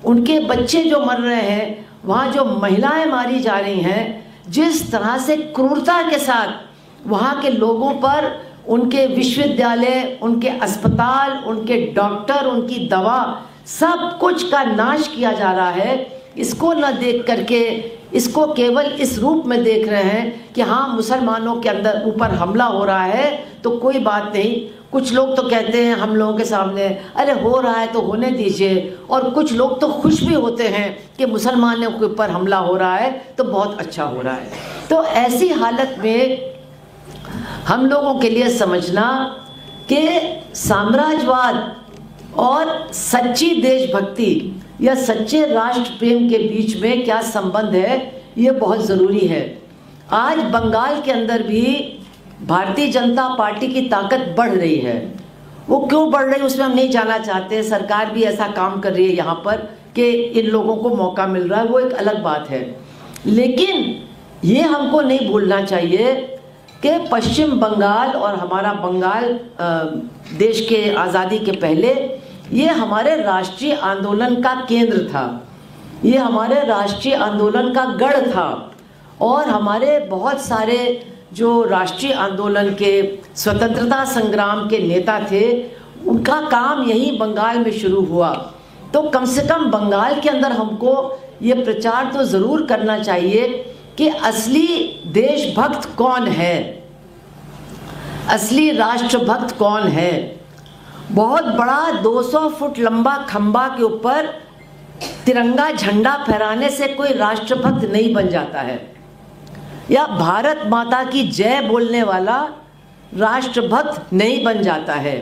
उनके बच्चे जो मर रहे हैं, वहाँ जो महिलाएं मारी जा रही हैं, जिस तरह से क्रूरता के साथ वहाँ के लोगों पर उनके विश्वविद्यालय, उनके अस्पताल, उनके डॉक्टर, उनकी दवा, सब कुछ का नाश किया जा रहा है। इसको न देख करके इसको केवल इस रूप में देख रहे हैं कि हाँ मुसलमानों के अंदर ऊपर हमला हो रहा है तो कोई बात नहीं। कुछ लोग तो कहते हैं हम लोगों के सामने, अरे हो रहा है तो होने दीजिए, और कुछ लोग तो खुश भी होते हैं कि मुसलमानों के ऊपर हमला हो रहा है तो बहुत अच्छा हो रहा है। तो ऐसी हालत में हम लोगों के लिए समझना कि साम्राज्यवाद और सच्ची देशभक्ति या सच्चे राष्ट्र प्रेम के बीच में क्या संबंध है, ये बहुत ज़रूरी है। आज बंगाल के अंदर भी भारतीय जनता पार्टी की ताकत बढ़ रही है। वो क्यों बढ़ रही है उसमें हम नहीं जाना चाहते, सरकार भी ऐसा काम कर रही है यहाँ पर कि इन लोगों को मौका मिल रहा है, वो एक अलग बात है। लेकिन ये हमको नहीं भूलना चाहिए कि पश्चिम बंगाल और हमारा बंगाल देश के आज़ादी के पहले ये हमारे राष्ट्रीय आंदोलन का केंद्र था, ये हमारे राष्ट्रीय आंदोलन का गढ़ था, और हमारे बहुत सारे जो राष्ट्रीय आंदोलन के स्वतंत्रता संग्राम के नेता थे उनका काम यही बंगाल में शुरू हुआ। तो कम से कम बंगाल के अंदर हमको ये प्रचार तो ज़रूर करना चाहिए कि असली देशभक्त कौन है, असली राष्ट्रभक्त कौन है। बहुत बड़ा 200 फुट लंबा खंबा के ऊपर तिरंगा झंडा फहराने से कोई राष्ट्रभक्त नहीं बन जाता है, या भारत माता की जय बोलने वाला राष्ट्रभक्त नहीं बन जाता है,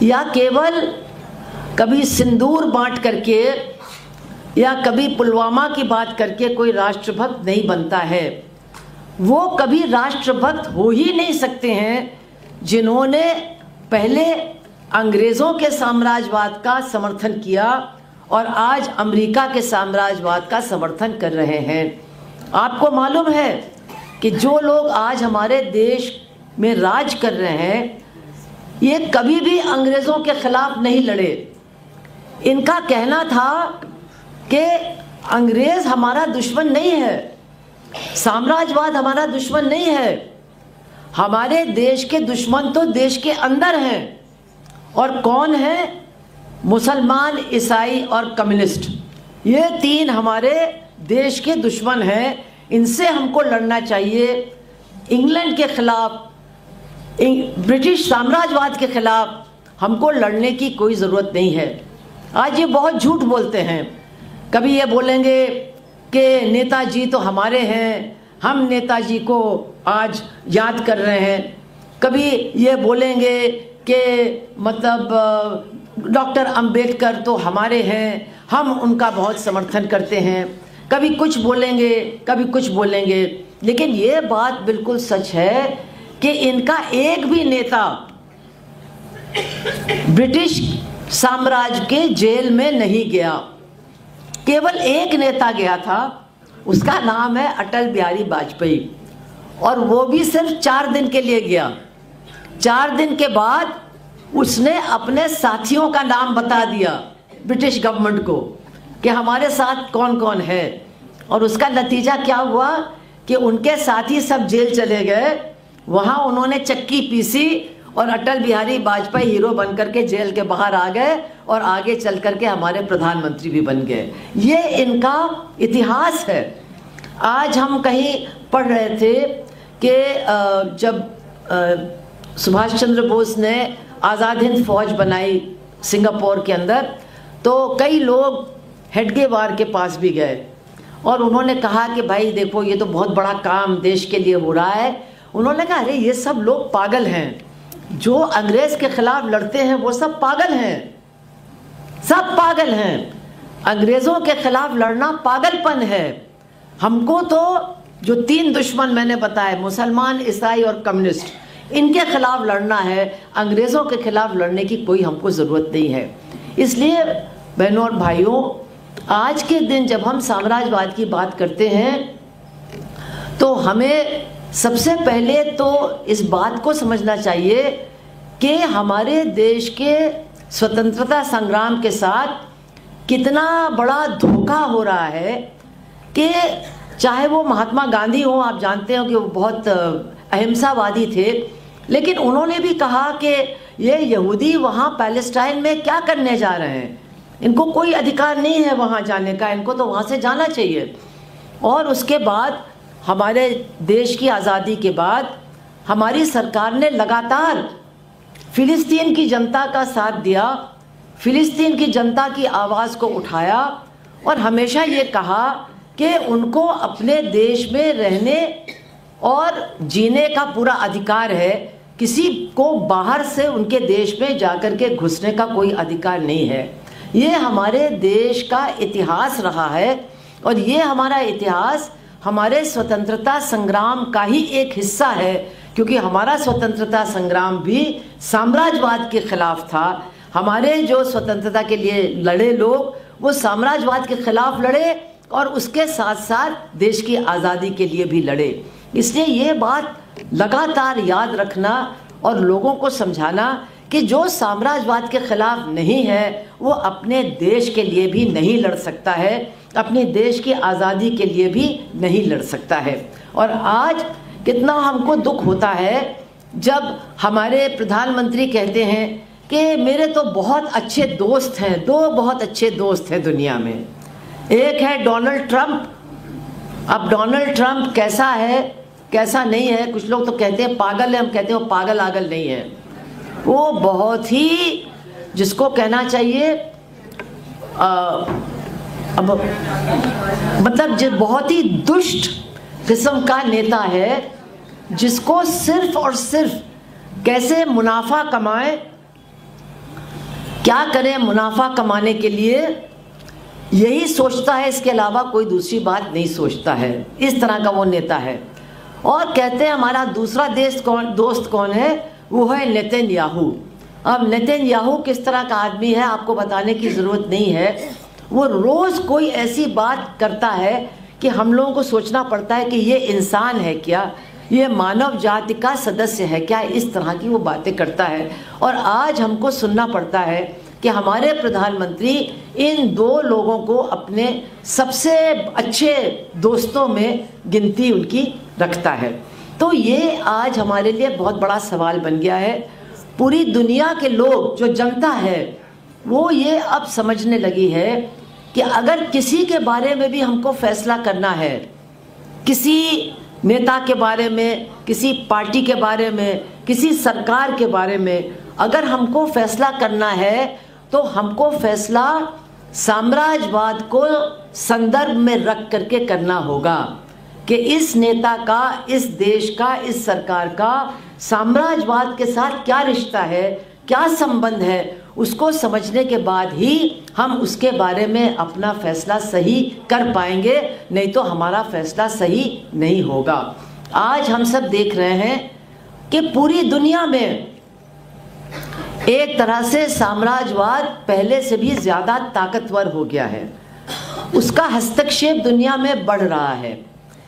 या केवल कभी सिंदूर बांट करके या कभी पुलवामा की बात करके कोई राष्ट्रभक्त नहीं बनता है। वो कभी राष्ट्रभक्त हो ही नहीं सकते हैं जिन्होंने पहले अंग्रेज़ों के साम्राज्यवाद का समर्थन किया और आज अमेरिका के साम्राज्यवाद का समर्थन कर रहे हैं। आपको मालूम है कि जो लोग आज हमारे देश में राज कर रहे हैं ये कभी भी अंग्रेज़ों के खिलाफ नहीं लड़े। इनका कहना था कि अंग्रेज़ हमारा दुश्मन नहीं है, साम्राज्यवाद हमारा दुश्मन नहीं है, हमारे देश के दुश्मन तो देश के अंदर हैं। और कौन है? मुसलमान, ईसाई और कम्युनिस्ट, ये तीन हमारे देश के दुश्मन हैं। इनसे हमको लड़ना चाहिए। इंग्लैंड के खिलाफ, ब्रिटिश साम्राज्यवाद के खिलाफ हमको लड़ने की कोई ज़रूरत नहीं है। आज ये बहुत झूठ बोलते हैं। कभी ये बोलेंगे कि नेताजी तो हमारे हैं, हम नेताजी को आज याद कर रहे हैं। कभी ये बोलेंगे कि मतलब डॉक्टर अंबेडकर तो हमारे हैं, हम उनका बहुत समर्थन करते हैं। कभी कुछ बोलेंगे, कभी कुछ बोलेंगे। लेकिन ये बात बिल्कुल सच है कि इनका एक भी नेता ब्रिटिश साम्राज्य के जेल में नहीं गया। केवल एक नेता गया था, उसका नाम है अटल बिहारी वाजपेयी, और वो भी सिर्फ 4 दिन के लिए गया। 4 दिन के बाद उसने अपने साथियों का नाम बता दिया ब्रिटिश गवर्नमेंट को कि हमारे साथ कौन कौन है। और उसका नतीजा क्या हुआ कि उनके साथी सब जेल चले गए, वहाँ उन्होंने चक्की पीसी और अटल बिहारी वाजपेयी हीरो बनकर के जेल के बाहर आ गए और आगे चल कर के हमारे प्रधानमंत्री भी बन गए। ये इनका इतिहास है। आज हम कहीं पढ़ रहे थे कि जब सुभाष चंद्र बोस ने आज़ाद हिंद फौज बनाई सिंगापुर के अंदर, तो कई लोग हेडगेवार के पास भी गए और उन्होंने कहा कि भाई देखो ये तो बहुत बड़ा काम देश के लिए हो रहा है। उन्होंने कहा अरे ये सब लोग पागल हैं, जो अंग्रेज़ के खिलाफ लड़ते हैं वो सब पागल हैं, सब पागल हैं। अंग्रेज़ों के खिलाफ लड़ना पागलपन है। हमको तो जो 3 दुश्मन मैंने बताए, मुसलमान, ईसाई और कम्युनिस्ट, इनके खिलाफ लड़ना है। अंग्रेज़ों के खिलाफ लड़ने की कोई हमको ज़रूरत नहीं है। इसलिए बहनों और भाइयों, आज के दिन जब हम साम्राज्यवाद की बात करते हैं तो हमें सबसे पहले तो इस बात को समझना चाहिए कि हमारे देश के स्वतंत्रता संग्राम के साथ कितना बड़ा धोखा हो रहा है। कि चाहे वो महात्मा गांधी हो, आप जानते हो कि वो बहुत अहिंसावादी थे, लेकिन उन्होंने भी कहा कि ये यहूदी वहाँ पैलेस्टाइन में क्या करने जा रहे हैं, इनको कोई अधिकार नहीं है वहाँ जाने का, इनको तो वहाँ से जाना चाहिए। और उसके बाद हमारे देश की आज़ादी के बाद हमारी सरकार ने लगातार फ़िलिस्तीन की जनता का साथ दिया, फ़िलिस्तीन की जनता की आवाज़ को उठाया और हमेशा ये कहा कि उनको अपने देश में रहने और जीने का पूरा अधिकार है, किसी को बाहर से उनके देश में जाकर के घुसने का कोई अधिकार नहीं है। ये हमारे देश का इतिहास रहा है और ये हमारा इतिहास हमारे स्वतंत्रता संग्राम का ही एक हिस्सा है, क्योंकि हमारा स्वतंत्रता संग्राम भी साम्राज्यवाद के खिलाफ था। हमारे जो स्वतंत्रता के लिए लड़े लोग वो साम्राज्यवाद के खिलाफ लड़े और उसके साथ साथ देश की आज़ादी के लिए भी लड़े। इसलिए ये बात लगातार याद रखना और लोगों को समझाना कि जो साम्राज्यवाद के खिलाफ नहीं है वो अपने देश के लिए भी नहीं लड़ सकता है, अपने देश की आज़ादी के लिए भी नहीं लड़ सकता है। और आज कितना हमको दुख होता है जब हमारे प्रधानमंत्री कहते हैं कि मेरे तो बहुत अच्छे दोस्त हैं, दो बहुत अच्छे दोस्त हैं दुनिया में। एक है डोनाल्ड ट्रंप। अब डोनाल्ड ट्रंप कैसा है कैसा नहीं है, कुछ लोग तो कहते हैं पागल है, हम कहते हैं वो पागल आगल नहीं है, वो बहुत ही जिसको कहना चाहिए अब मतलब जो बहुत ही दुष्ट किस्म का नेता है, जिसको सिर्फ और सिर्फ कैसे मुनाफा कमाए, क्या करें मुनाफा कमाने के लिए यही सोचता है, इसके अलावा कोई दूसरी बात नहीं सोचता है। इस तरह का वो नेता है। और कहते हैं हमारा दूसरा दोस्त कौन है, वो है नेतन्याहू। अब नेतन्याहू किस तरह का आदमी है आपको बताने की ज़रूरत नहीं है। वो रोज़ कोई ऐसी बात करता है कि हम लोगों को सोचना पड़ता है कि ये इंसान है क्या, ये मानव जाति का सदस्य है क्या, इस तरह की वो बातें करता है। और आज हमको सुनना पड़ता है कि हमारे प्रधानमंत्री इन दो लोगों को अपने सबसे अच्छे दोस्तों में गिनती उनकी रखता है। तो ये आज हमारे लिए बहुत बड़ा सवाल बन गया है। पूरी दुनिया के लोग, जो जनता है, वो ये अब समझने लगी है कि अगर किसी के बारे में भी हमको फैसला करना है, किसी नेता के बारे में, किसी पार्टी के बारे में, किसी सरकार के बारे में अगर हमको फैसला करना है तो हमको फैसला साम्राज्यवाद को संदर्भ में रख करके करना होगा कि इस नेता का, इस देश का, इस सरकार का साम्राज्यवाद के साथ क्या रिश्ता है, क्या संबंध है, उसको समझने के बाद ही हम उसके बारे में अपना फैसला सही कर पाएंगे, नहीं तो हमारा फैसला सही नहीं होगा। आज हम सब देख रहे हैं कि पूरी दुनिया में एक तरह से साम्राज्यवाद पहले से भी ज़्यादा ताकतवर हो गया है, उसका हस्तक्षेप दुनिया में बढ़ रहा है।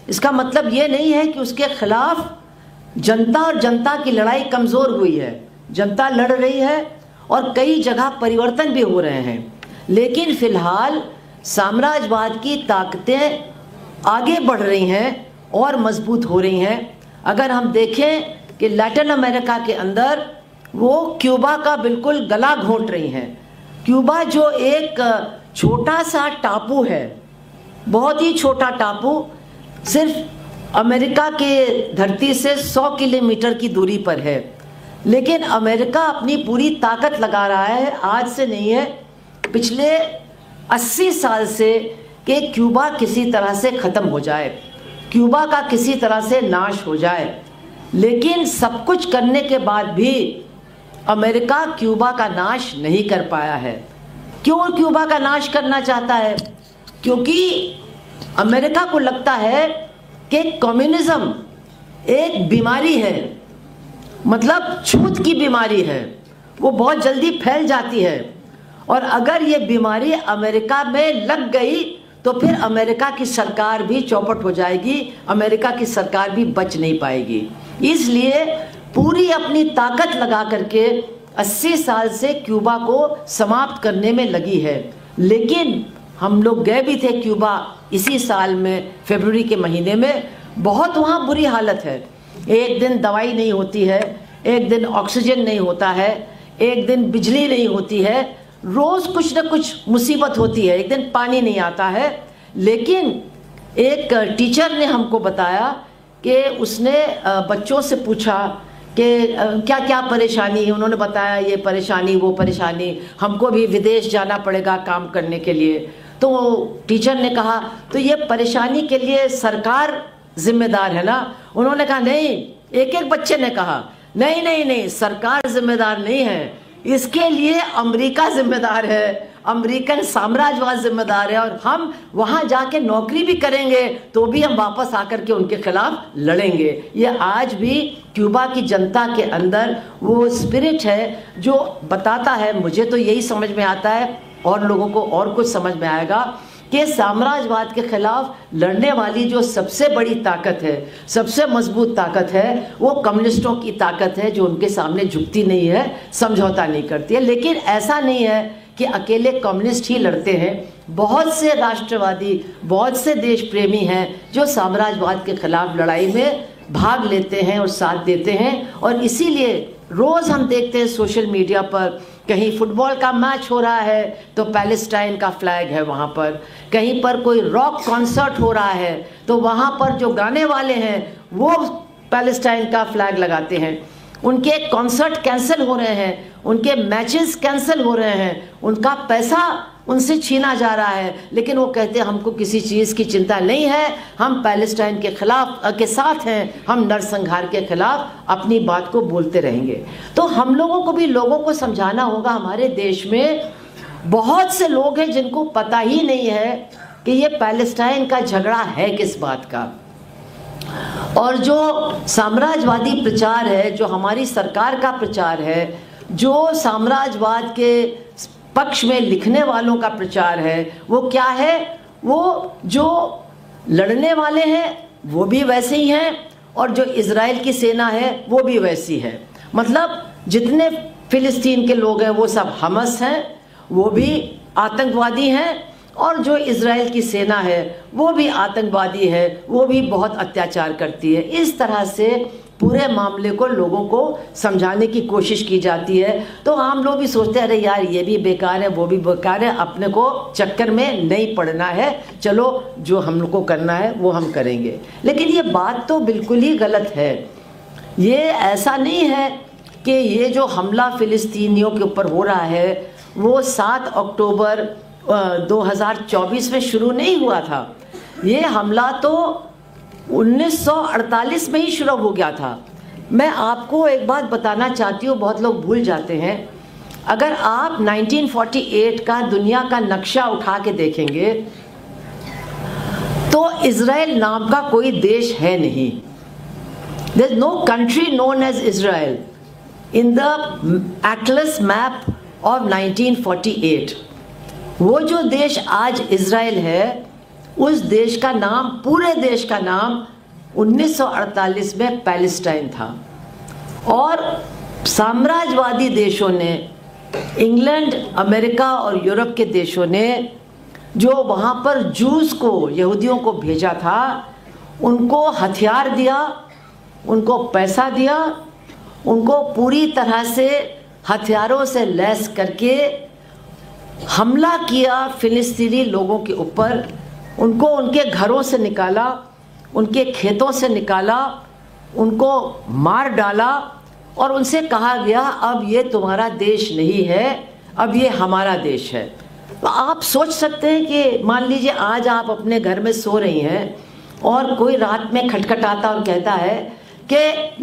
इसका मतलब ये नहीं है कि उसके खिलाफ जनता और जनता की लड़ाई कमज़ोर हुई है, जनता लड़ रही है और कई जगह परिवर्तन भी हो रहे हैं, लेकिन फ़िलहाल साम्राज्यवाद की ताकतें आगे बढ़ रही हैं और मजबूत हो रही हैं। अगर हम देखें कि लैटिन अमेरिका के अंदर वो क्यूबा का बिल्कुल गला घोंट रही हैं। क्यूबा जो एक छोटा सा टापू है, बहुत ही छोटा टापू, सिर्फ अमेरिका के धरती से 100 किलोमीटर की दूरी पर है, लेकिन अमेरिका अपनी पूरी ताकत लगा रहा है, आज से नहीं है, पिछले 80 साल से, कि क्यूबा किसी तरह से ख़त्म हो जाए, क्यूबा का किसी तरह से नाश हो जाए। लेकिन सब कुछ करने के बाद भी अमेरिका क्यूबा का नाश नहीं कर पाया है। क्यों क्यूबा का नाश करना चाहता है? क्योंकि अमेरिका को लगता है कि कम्युनिज्म एक बीमारी है, मतलब छूत की बीमारी है, वो बहुत जल्दी फैल जाती है, और अगर ये बीमारी अमेरिका में लग गई तो फिर अमेरिका की सरकार भी चौपट हो जाएगी, अमेरिका की सरकार भी बच नहीं पाएगी। इसलिए पूरी अपनी ताकत लगा करके 80 साल से क्यूबा को समाप्त करने में लगी है। लेकिन हम लोग गए भी थे क्यूबा इसी साल में, फरवरी के महीने में, बहुत वहाँ बुरी हालत है। एक दिन दवाई नहीं होती है, एक दिन ऑक्सीजन नहीं होता है, एक दिन बिजली नहीं होती है, रोज़ कुछ ना कुछ मुसीबत होती है, एक दिन पानी नहीं आता है। लेकिन एक टीचर ने हमको बताया कि उसने बच्चों से पूछा कि क्या क्या परेशानी है। उन्होंने बताया ये परेशानी वो परेशानी, हमको भी विदेश जाना पड़ेगा काम करने के लिए। तो टीचर ने कहा तो ये परेशानी के लिए सरकार जिम्मेदार है ना? उन्होंने कहा नहीं, एक बच्चे ने कहा नहीं नहीं नहीं, सरकार जिम्मेदार नहीं है, इसके लिए अमेरिका जिम्मेदार है, अमेरिकन साम्राज्यवाद जिम्मेदार है, और हम वहाँ जाके नौकरी भी करेंगे तो भी हम वापस आकर के उनके खिलाफ लड़ेंगे। ये आज भी क्यूबा की जनता के अंदर वो स्पिरिट है जो बताता है, मुझे तो यही समझ में आता है और लोगों को और कुछ समझ में आएगा कि साम्राज्यवाद के खिलाफ लड़ने वाली जो सबसे बड़ी ताकत है, सबसे मजबूत ताकत है, वो कम्युनिस्टों की ताकत है, जो उनके सामने झुकती नहीं है, समझौता नहीं करती है। लेकिन ऐसा नहीं है कि अकेले कम्युनिस्ट ही लड़ते हैं, बहुत से राष्ट्रवादी, बहुत से देश प्रेमी हैं जो साम्राज्यवाद के खिलाफ लड़ाई में भाग लेते हैं और साथ देते हैं। और इसीलिए रोज़ हम देखते हैं सोशल मीडिया पर, कहीं फुटबॉल का मैच हो रहा है तो पैलेस्टाइन का फ्लैग है वहाँ पर, कहीं पर कोई रॉक कॉन्सर्ट हो रहा है तो वहाँ पर जो गाने वाले हैं वो पैलेस्टाइन का फ्लैग लगाते हैं। उनके कॉन्सर्ट कैंसिल हो रहे हैं, उनके मैचेस कैंसिल हो रहे हैं, उनका पैसा उनसे छीना जा रहा है, लेकिन वो कहते हैं हमको किसी चीज़ की चिंता नहीं है, हम पैलेस्टाइन के खिलाफ के साथ हैं, हम नरसंहार के खिलाफ अपनी बात को बोलते रहेंगे। तो हम लोगों को भी लोगों को समझाना होगा। हमारे देश में बहुत से लोग हैं जिनको पता ही नहीं है कि ये पैलेस्टाइन का झगड़ा है किस बात का। और जो साम्राज्यवादी प्रचार है, जो हमारी सरकार का प्रचार है, जो साम्राज्यवाद के पक्ष में लिखने वालों का प्रचार है, वो क्या है? वो जो लड़ने वाले हैं वो भी वैसे ही हैं और जो इजराइल की सेना है वो भी वैसी है। मतलब जितने फिलिस्तीन के लोग हैं वो सब हमस हैं, वो भी आतंकवादी हैं, और जो इजराइल की सेना है वो भी आतंकवादी है, वो भी बहुत अत्याचार करती है। इस तरह से पूरे मामले को लोगों को समझाने की कोशिश की जाती है। तो आम लोग भी सोचते हैं अरे यार ये भी बेकार है वो भी बेकार है, अपने को चक्कर में नहीं पड़ना है, चलो जो हम लोग को करना है वो हम करेंगे। लेकिन ये बात तो बिल्कुल ही गलत है। ये ऐसा नहीं है कि ये जो हमला फ़िलिस्तीनियों के ऊपर हो रहा है वो 7 अक्टूबर 2024 में शुरू नहीं हुआ था। ये हमला तो 1948 में ही शुरू हो गया था। मैं आपको एक बात बताना चाहती हूँ, बहुत लोग भूल जाते हैं। अगर आप 1948 का दुनिया का नक्शा उठा के देखेंगे तो इजराइल नाम का कोई देश है नहीं। There is no country known as Israel in the Atlas map of 1948। वो जो देश आज इजराइल है उस देश का नाम, पूरे देश का नाम 1948 में पैलेस्टाइन था। और साम्राज्यवादी देशों ने, इंग्लैंड, अमेरिका और यूरोप के देशों ने जो वहाँ पर जूस को, यहूदियों को भेजा था, उनको हथियार दिया, उनको पैसा दिया, उनको पूरी तरह से हथियारों से लैस करके हमला किया फिलिस्तीनी लोगों के ऊपर। उनको उनके घरों से निकाला, उनके खेतों से निकाला, उनको मार डाला और उनसे कहा गया अब ये तुम्हारा देश नहीं है, अब ये हमारा देश है। तो आप सोच सकते हैं कि मान लीजिए आज आप अपने घर में सो रही हैं और कोई रात में खटखटाता और कहता है कि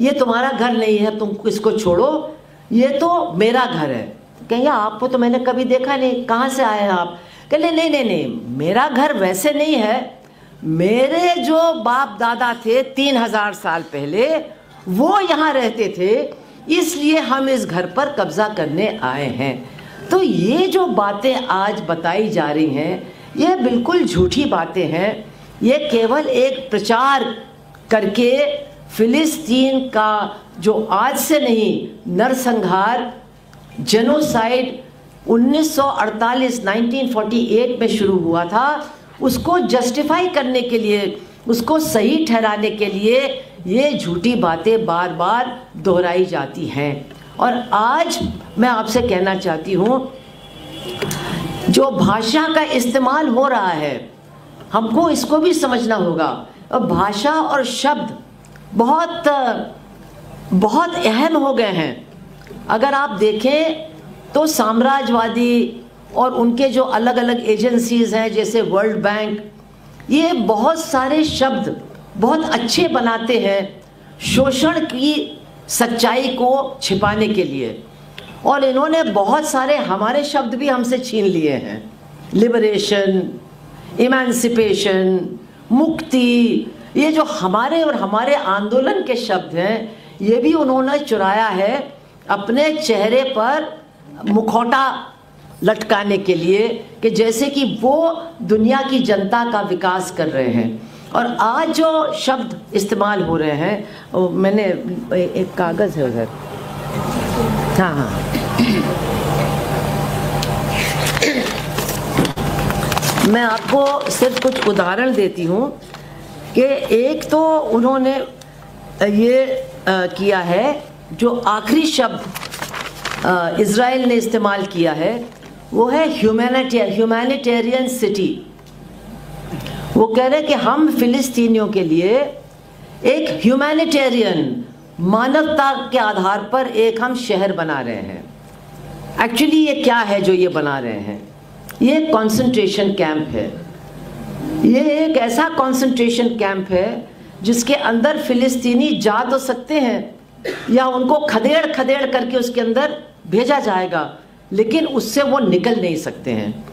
ये तुम्हारा घर नहीं है, तुम इसको छोड़ो, ये तो मेरा घर है। कहेंगे आपको तो मैंने कभी देखा नहीं, कहाँ से आए हैं आप? कहले नहीं नहीं नहीं, मेरा घर वैसे नहीं है, मेरे जो बाप दादा थे 3000 साल पहले वो यहाँ रहते थे, इसलिए हम इस घर पर कब्जा करने आए हैं। तो ये जो बातें आज बताई जा रही हैं ये बिल्कुल झूठी बातें हैं। ये केवल एक प्रचार करके फिलिस्तीन का जो आज से नहीं, नरसंहार, जेनोसाइड 1948 में शुरू हुआ था, उसको जस्टिफाई करने के लिए उसको सही ठहराने के लिए ये झूठी बातें बार बार दोहराई जाती हैं। और आज मैं आपसे कहना चाहती हूँ, जो भाषा का इस्तेमाल हो रहा है हमको इसको भी समझना होगा। और भाषा और शब्द बहुत बहुत अहम हो गए हैं। अगर आप देखें तो साम्राज्यवादी और उनके जो अलग अलग एजेंसीज हैं जैसे वर्ल्ड बैंक, ये बहुत सारे शब्द बहुत अच्छे बनाते हैं शोषण की सच्चाई को छिपाने के लिए, और इन्होंने बहुत सारे हमारे शब्द भी हमसे छीन लिए हैं। लिबरेशन, इमेंसिपेशन, मुक्ति, ये जो हमारे और हमारे आंदोलन के शब्द हैं ये भी उन्होंने चुराया है अपने चेहरे पर मुखौटा लटकाने के लिए, कि जैसे कि वो दुनिया की जनता का विकास कर रहे हैं। और आज जो शब्द इस्तेमाल हो रहे हैं, मैंने एक कागज़ है उधर, हाँ, मैं आपको सिर्फ कुछ उदाहरण देती हूँ कि एक तो उन्होंने ये किया है, जो आखिरी शब्द इज़राइल ने इस्तेमाल किया है वो है ह्यूमैनिटेरियन सिटी। वो कह रहे हैं कि हम फिलिस्तीनियों के लिए एक ह्यूमैनिटेरियन, मानवता के आधार पर एक हम शहर बना रहे हैं। एक्चुअली ये क्या है जो ये बना रहे हैं? ये कंसंट्रेशन कैंप है। ये एक ऐसा कंसंट्रेशन कैंप है जिसके अंदर फिलिस्तीनी जा तो सकते हैं या उनको खदेड़ खदेड़ करके उसके अंदर भेजा जाएगा, लेकिन उससे वो निकल नहीं सकते हैं,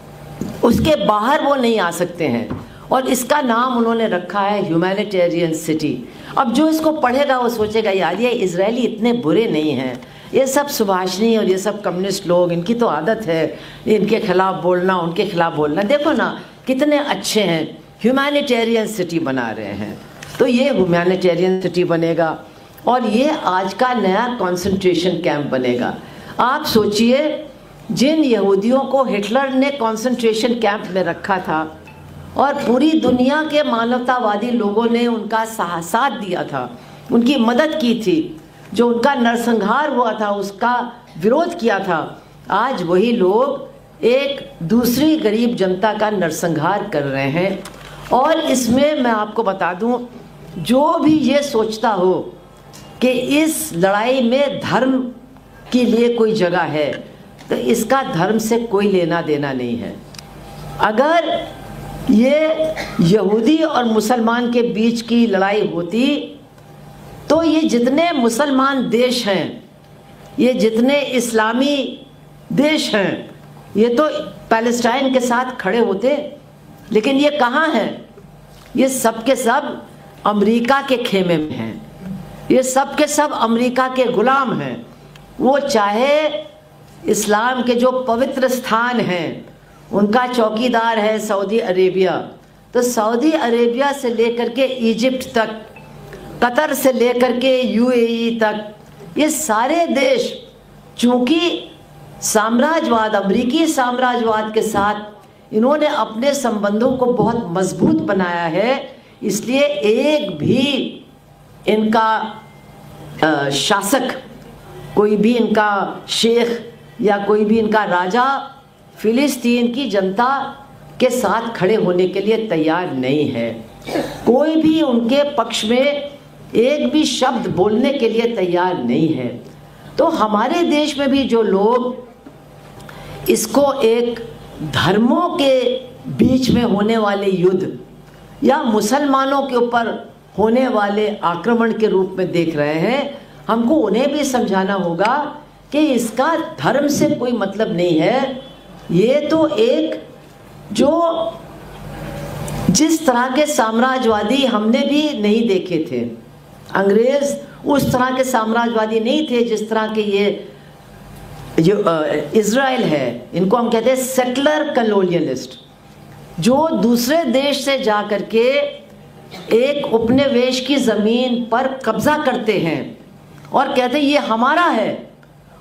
उसके बाहर वो नहीं आ सकते हैं। और इसका नाम उन्होंने रखा है ह्यूमैनिटेरियन सिटी। अब जो इसको पढ़ेगा वो सोचेगा यार ये इजरायली इतने बुरे नहीं हैं, ये सब सुभाषनी और ये सब कम्युनिस्ट लोग, इनकी तो आदत है इनके खिलाफ बोलना, उनके खिलाफ बोलना, देखो ना कितने अच्छे हैं, ह्यूमैनिटेरियन सिटी बना रहे हैं। तो ये ह्यूमैनिटेरियन सिटी बनेगा और ये आज का नया कंसंट्रेशन कैंप बनेगा। आप सोचिए, जिन यहूदियों को हिटलर ने कंसंट्रेशन कैंप में रखा था और पूरी दुनिया के मानवतावादी लोगों ने उनका साथ दिया था, उनकी मदद की थी, जो उनका नरसंहार हुआ था उसका विरोध किया था, आज वही लोग एक दूसरी गरीब जनता का नरसंहार कर रहे हैं। और इसमें मैं आपको बता दूं, जो भी ये सोचता हो कि इस लड़ाई में धर्म के लिए कोई जगह है, तो इसका धर्म से कोई लेना देना नहीं है। अगर ये यहूदी और मुसलमान के बीच की लड़ाई होती तो ये जितने मुसलमान देश हैं, ये जितने इस्लामी देश हैं, ये तो पैलेस्टाइन के साथ खड़े होते, लेकिन ये कहाँ हैं? ये सब के सब अमेरिका के खेमे में हैं, ये सब के सब अमेरिका के गुलाम हैं। वो चाहे इस्लाम के जो पवित्र स्थान हैं उनका चौकीदार है सऊदी अरेबिया, तो सऊदी अरेबिया से लेकर के इजिप्ट तक, कतर से लेकर के यूएई तक, ये सारे देश चूंकि साम्राज्यवाद, अमेरिकी साम्राज्यवाद के साथ इन्होंने अपने संबंधों को बहुत मजबूत बनाया है, इसलिए एक भी इनका शासक, कोई भी इनका शेख या कोई भी इनका राजा फिलिस्तीन की जनता के साथ खड़े होने के लिए तैयार नहीं है। कोई भी उनके पक्ष में एक भी शब्द बोलने के लिए तैयार नहीं है। तो हमारे देश में भी जो लोग इसको एक धर्मों के बीच में होने वाले युद्ध या मुसलमानों के ऊपर होने वाले आक्रमण के रूप में देख रहे हैं, हमको उन्हें भी समझाना होगा कि इसका धर्म से कोई मतलब नहीं है। ये तो एक जो जिस तरह के साम्राज्यवादी हमने भी नहीं देखे थे, अंग्रेज उस तरह के साम्राज्यवादी नहीं थे जिस तरह के ये जो इज़राइल है, इनको हम कहते हैं सेटलर कॉलोनियलिस्ट, जो दूसरे देश से जा कर के एक उपनिवेश की ज़मीन पर कब्जा करते हैं और कहते हैं ये हमारा है,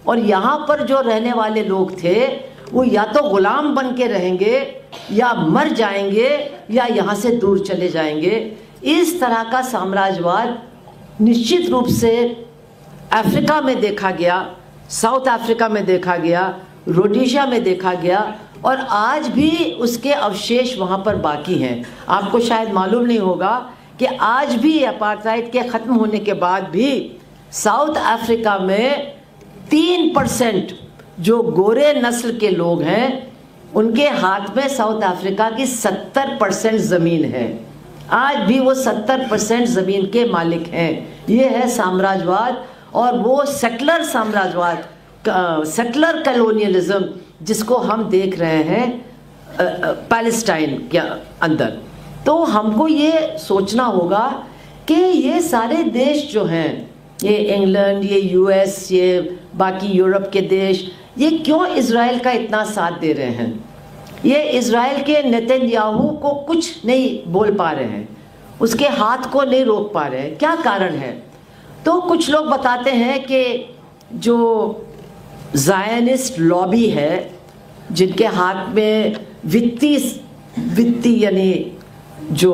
और यहाँ पर जो रहने वाले लोग थे वो या तो गुलाम बन के रहेंगे या मर जाएंगे, या यहाँ से दूर चले जाएंगे। इस तरह का साम्राज्यवाद निश्चित रूप से अफ्रीका में देखा गया, साउथ अफ्रीका में देखा गया, रोडेशिया में देखा गया, और आज भी उसके अवशेष वहाँ पर बाकी हैं। आपको शायद मालूम नहीं होगा कि आज भी अपार्थाइड के ख़त्म होने के बाद भी साउथ अफ्रीका में 3% जो गोरे नस्ल के लोग हैं उनके हाथ में साउथ अफ्रीका की 70% ज़मीन है। आज भी वो 70% ज़मीन के मालिक हैं। ये है साम्राज्यवाद, और वो सेटलर साम्राज्यवाद, सेटलर कॉलोनियलिज्म जिसको हम देख रहे हैं पैलेस्टाइन के अंदर। तो हमको ये सोचना होगा कि ये सारे देश जो हैं, ये इंग्लैंड, ये यूएस, ये बाकी यूरोप के देश, ये क्यों इज़राइल का इतना साथ दे रहे हैं? ये इज़राइल के नेतन्याहू को कुछ नहीं बोल पा रहे हैं, उसके हाथ को नहीं रोक पा रहे हैं। क्या कारण है? तो कुछ लोग बताते हैं कि जो ज़ायनिस्ट लॉबी है, जिनके हाथ में वित्तीय यानी जो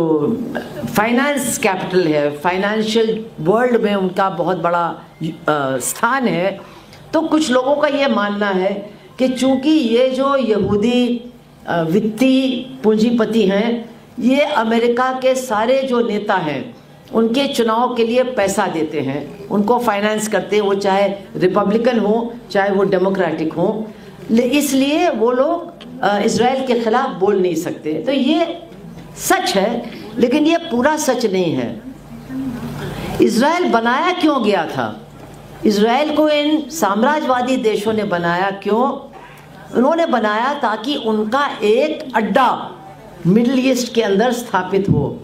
फाइनेंस कैपिटल है, फाइनेंशियल वर्ल्ड में उनका बहुत बड़ा स्थान है, तो कुछ लोगों का ये मानना है कि चूंकि ये जो यहूदी वित्तीय पूंजीपति हैं, ये अमेरिका के सारे जो नेता हैं उनके चुनाव के लिए पैसा देते हैं, उनको फाइनेंस करते हैं, वो चाहे रिपब्लिकन हो चाहे वो डेमोक्रेटिक हो, इसलिए वो लोग इज़राइल के खिलाफ बोल नहीं सकते। तो ये सच है, लेकिन ये पूरा सच नहीं है। इज़राइल बनाया क्यों गया था? इज़राइल को इन साम्राज्यवादी देशों ने बनाया क्यों? उन्होंने बनाया ताकि उनका एक अड्डा मिडिल ईस्ट के अंदर स्थापित हो।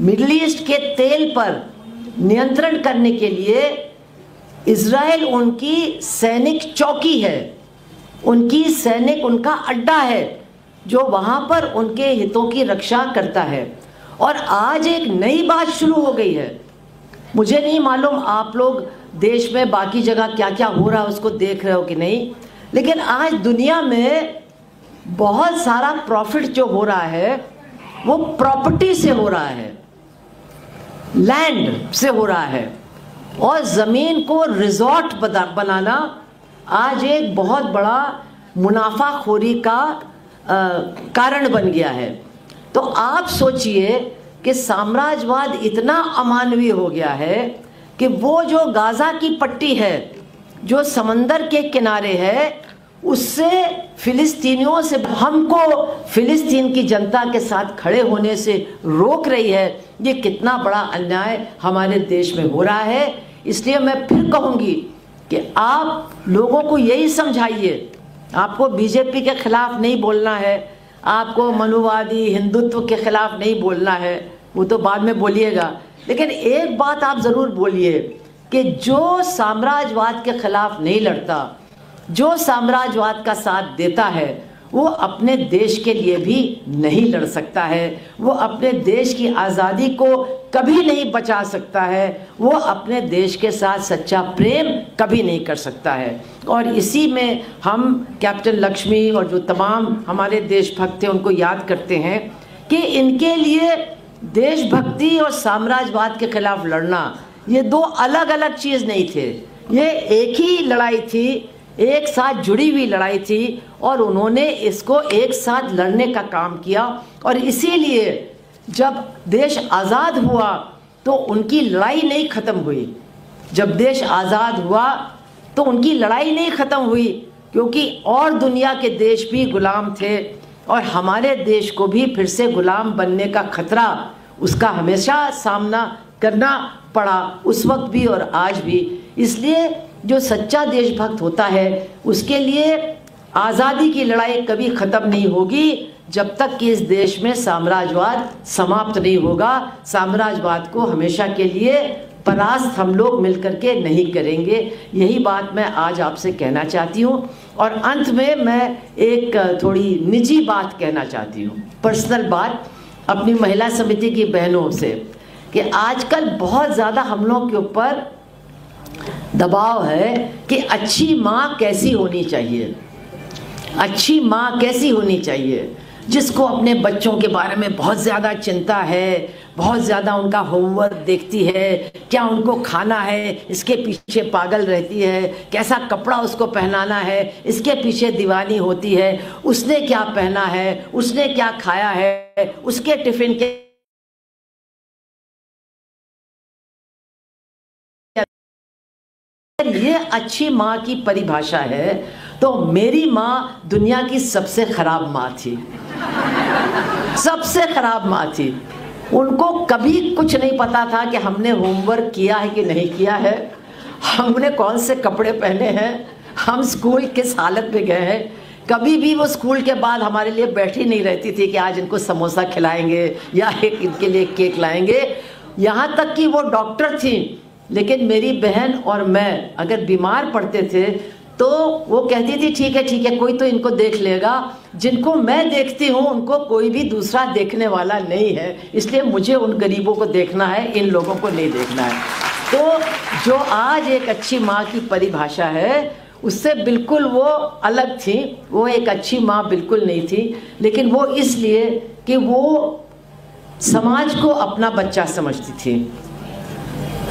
मिडिल ईस्ट के तेल पर नियंत्रण करने के लिए इज़राइल उनकी सैनिक चौकी है, उनकी सैनिक उनका अड्डा है जो वहाँ पर उनके हितों की रक्षा करता है। और आज एक नई बात शुरू हो गई है। मुझे नहीं मालूम आप लोग देश में बाकी जगह क्या क्या हो रहा है उसको देख रहे हो कि नहीं, लेकिन आज दुनिया में बहुत सारा प्रॉफिट जो हो रहा है वो प्रॉपर्टी से हो रहा है, लैंड से हो रहा है, और ज़मीन को रिजॉर्ट बनाना आज एक बहुत बड़ा मुनाफाखोरी का कारण बन गया है। तो आप सोचिए कि साम्राज्यवाद इतना अमानवीय हो गया है कि वो जो गाज़ा की पट्टी है, जो समंदर के किनारे है, उससे फिलिस्तीनियों से हमको फिलिस्तीन की जनता के साथ खड़े होने से रोक रही है। ये कितना बड़ा अन्याय हमारे देश में हो रहा है। इसलिए मैं फिर कहूँगी कि आप लोगों को यही समझाइए, आपको बीजेपी के खिलाफ नहीं बोलना है, आपको मनुवादी हिंदुत्व के खिलाफ नहीं बोलना है, वो तो बाद में बोलिएगा, लेकिन एक बात आप ज़रूर बोलिए कि जो साम्राज्यवाद के खिलाफ नहीं लड़ता, जो साम्राज्यवाद का साथ देता है, वो अपने देश के लिए भी नहीं लड़ सकता है, वो अपने देश की आज़ादी को कभी नहीं बचा सकता है, वो अपने देश के साथ सच्चा प्रेम कभी नहीं कर सकता है। और इसी में हम कैप्टन लक्ष्मी और जो तमाम हमारे देशभक्त थे उनको याद करते हैं कि इनके लिए देशभक्ति और साम्राज्यवाद के खिलाफ लड़ना ये दो अलग अलग चीज़ नहीं थे, ये एक ही लड़ाई थी, एक साथ जुड़ी हुई लड़ाई थी, और उन्होंने इसको एक साथ लड़ने का काम किया। और इसीलिए जब देश आज़ाद हुआ तो उनकी लड़ाई नहीं ख़त्म हुई। जब देश आज़ाद हुआ तो उनकी लड़ाई नहीं ख़त्म हुई, क्योंकि और दुनिया के देश भी गुलाम थे और हमारे देश को भी फिर से गुलाम बनने का खतरा, उसका हमेशा सामना करना पड़ा, उस वक्त भी और आज भी। इसलिए जो सच्चा देशभक्त होता है उसके लिए आज़ादी की लड़ाई कभी ख़त्म नहीं होगी जब तक कि इस देश में साम्राज्यवाद समाप्त नहीं होगा। साम्राज्यवाद को हमेशा के लिए परास्त हम लोग मिलकर के नहीं करेंगे। यही बात मैं आज आपसे कहना चाहती हूँ। और अंत में मैं एक थोड़ी निजी बात कहना चाहती हूँ, पर्सनल बात अपनी महिला समिति की बहनों से, कि आजकल बहुत ज़्यादा हम लोग के ऊपर दबाव है कि अच्छी माँ कैसी होनी चाहिए, अच्छी माँ कैसी होनी चाहिए। जिसको अपने बच्चों के बारे में बहुत ज़्यादा चिंता है, बहुत ज़्यादा उनका होमवर्क देखती है, क्या उनको खाना है इसके पीछे पागल रहती है, कैसा कपड़ा उसको पहनाना है इसके पीछे दीवानी होती है, उसने क्या पहना है, उसने क्या खाया है, उसके टिफिन के ये अच्छी माँ की परिभाषा है। तो मेरी माँ दुनिया की सबसे खराब माँ थी, सबसे खराब माँ थी। उनको कभी कुछ नहीं पता था कि हमने होमवर्क किया है कि नहीं किया है, हमने कौन से कपड़े पहने हैं, हम स्कूल किस हालत में गए हैं। कभी भी वो स्कूल के बाद हमारे लिए बैठी नहीं रहती थी कि आज इनको समोसा खिलाएंगे या इनके लिए केक लाएंगे। यहाँ तक कि वो डॉक्टर थी, लेकिन मेरी बहन और मैं अगर बीमार पड़ते थे तो वो कहती थी ठीक है कोई तो इनको देख लेगा, जिनको मैं देखती हूँ उनको कोई भी दूसरा देखने वाला नहीं है, इसलिए मुझे उन गरीबों को देखना है, इन लोगों को नहीं देखना है। तो जो आज एक अच्छी माँ की परिभाषा है उससे बिल्कुल वो अलग थी। वो एक अच्छी माँ बिल्कुल नहीं थी, लेकिन वो इसलिए कि वो समाज को अपना बच्चा समझती थी,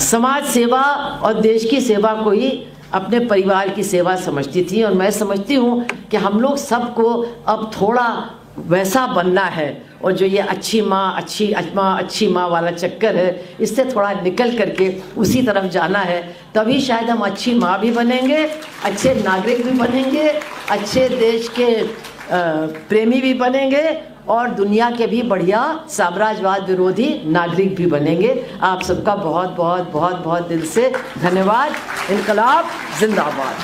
समाज सेवा और देश की सेवा को ही अपने परिवार की सेवा समझती थी। और मैं समझती हूँ कि हम लोग सबको अब थोड़ा वैसा बनना है, और जो ये अच्छी माँ वाला चक्कर है इससे थोड़ा निकल करके उसी तरफ जाना है। तभी शायद हम अच्छी माँ भी बनेंगे, अच्छे नागरिक भी बनेंगे, अच्छे देश के प्रेमी भी बनेंगे और दुनिया के भी बढ़िया साम्राज्यवाद विरोधी नागरिक भी बनेंगे। आप सबका बहुत बहुत बहुत बहुत दिल से धन्यवाद। इनकलाब जिंदाबाद।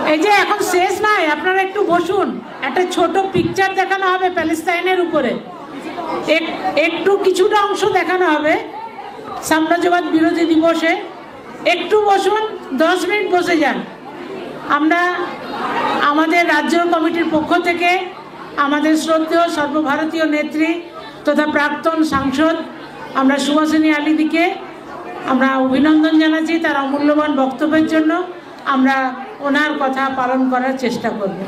এই যে এখন শেষ নাই, আপনারা একটু বসুন, একটা ছোট পিকচার দেখানো হবে প্যালেস্টাইনের উপরে, একটু কিছুটা অংশ দেখানো হবে সাম্রাজ্যবাদ বিরোধী দিবসে। একটু বসুন, 10 মিনিট বসে যান। আমরা আমাদের রাজ্য কমিটির পক্ষ থেকে আমাদের শ্রদ্ধেয় সর্বভারতীয় নেত্রী তথা প্রাক্তন সাংসদ আমরা সুভাষিনী আলীদিকে আমরা অভিনন্দন জানাচ্ছি তার অমূল্যবান বক্তব্যের জন্য। আমরা ওনার কথা পালন করার চেষ্টা করব।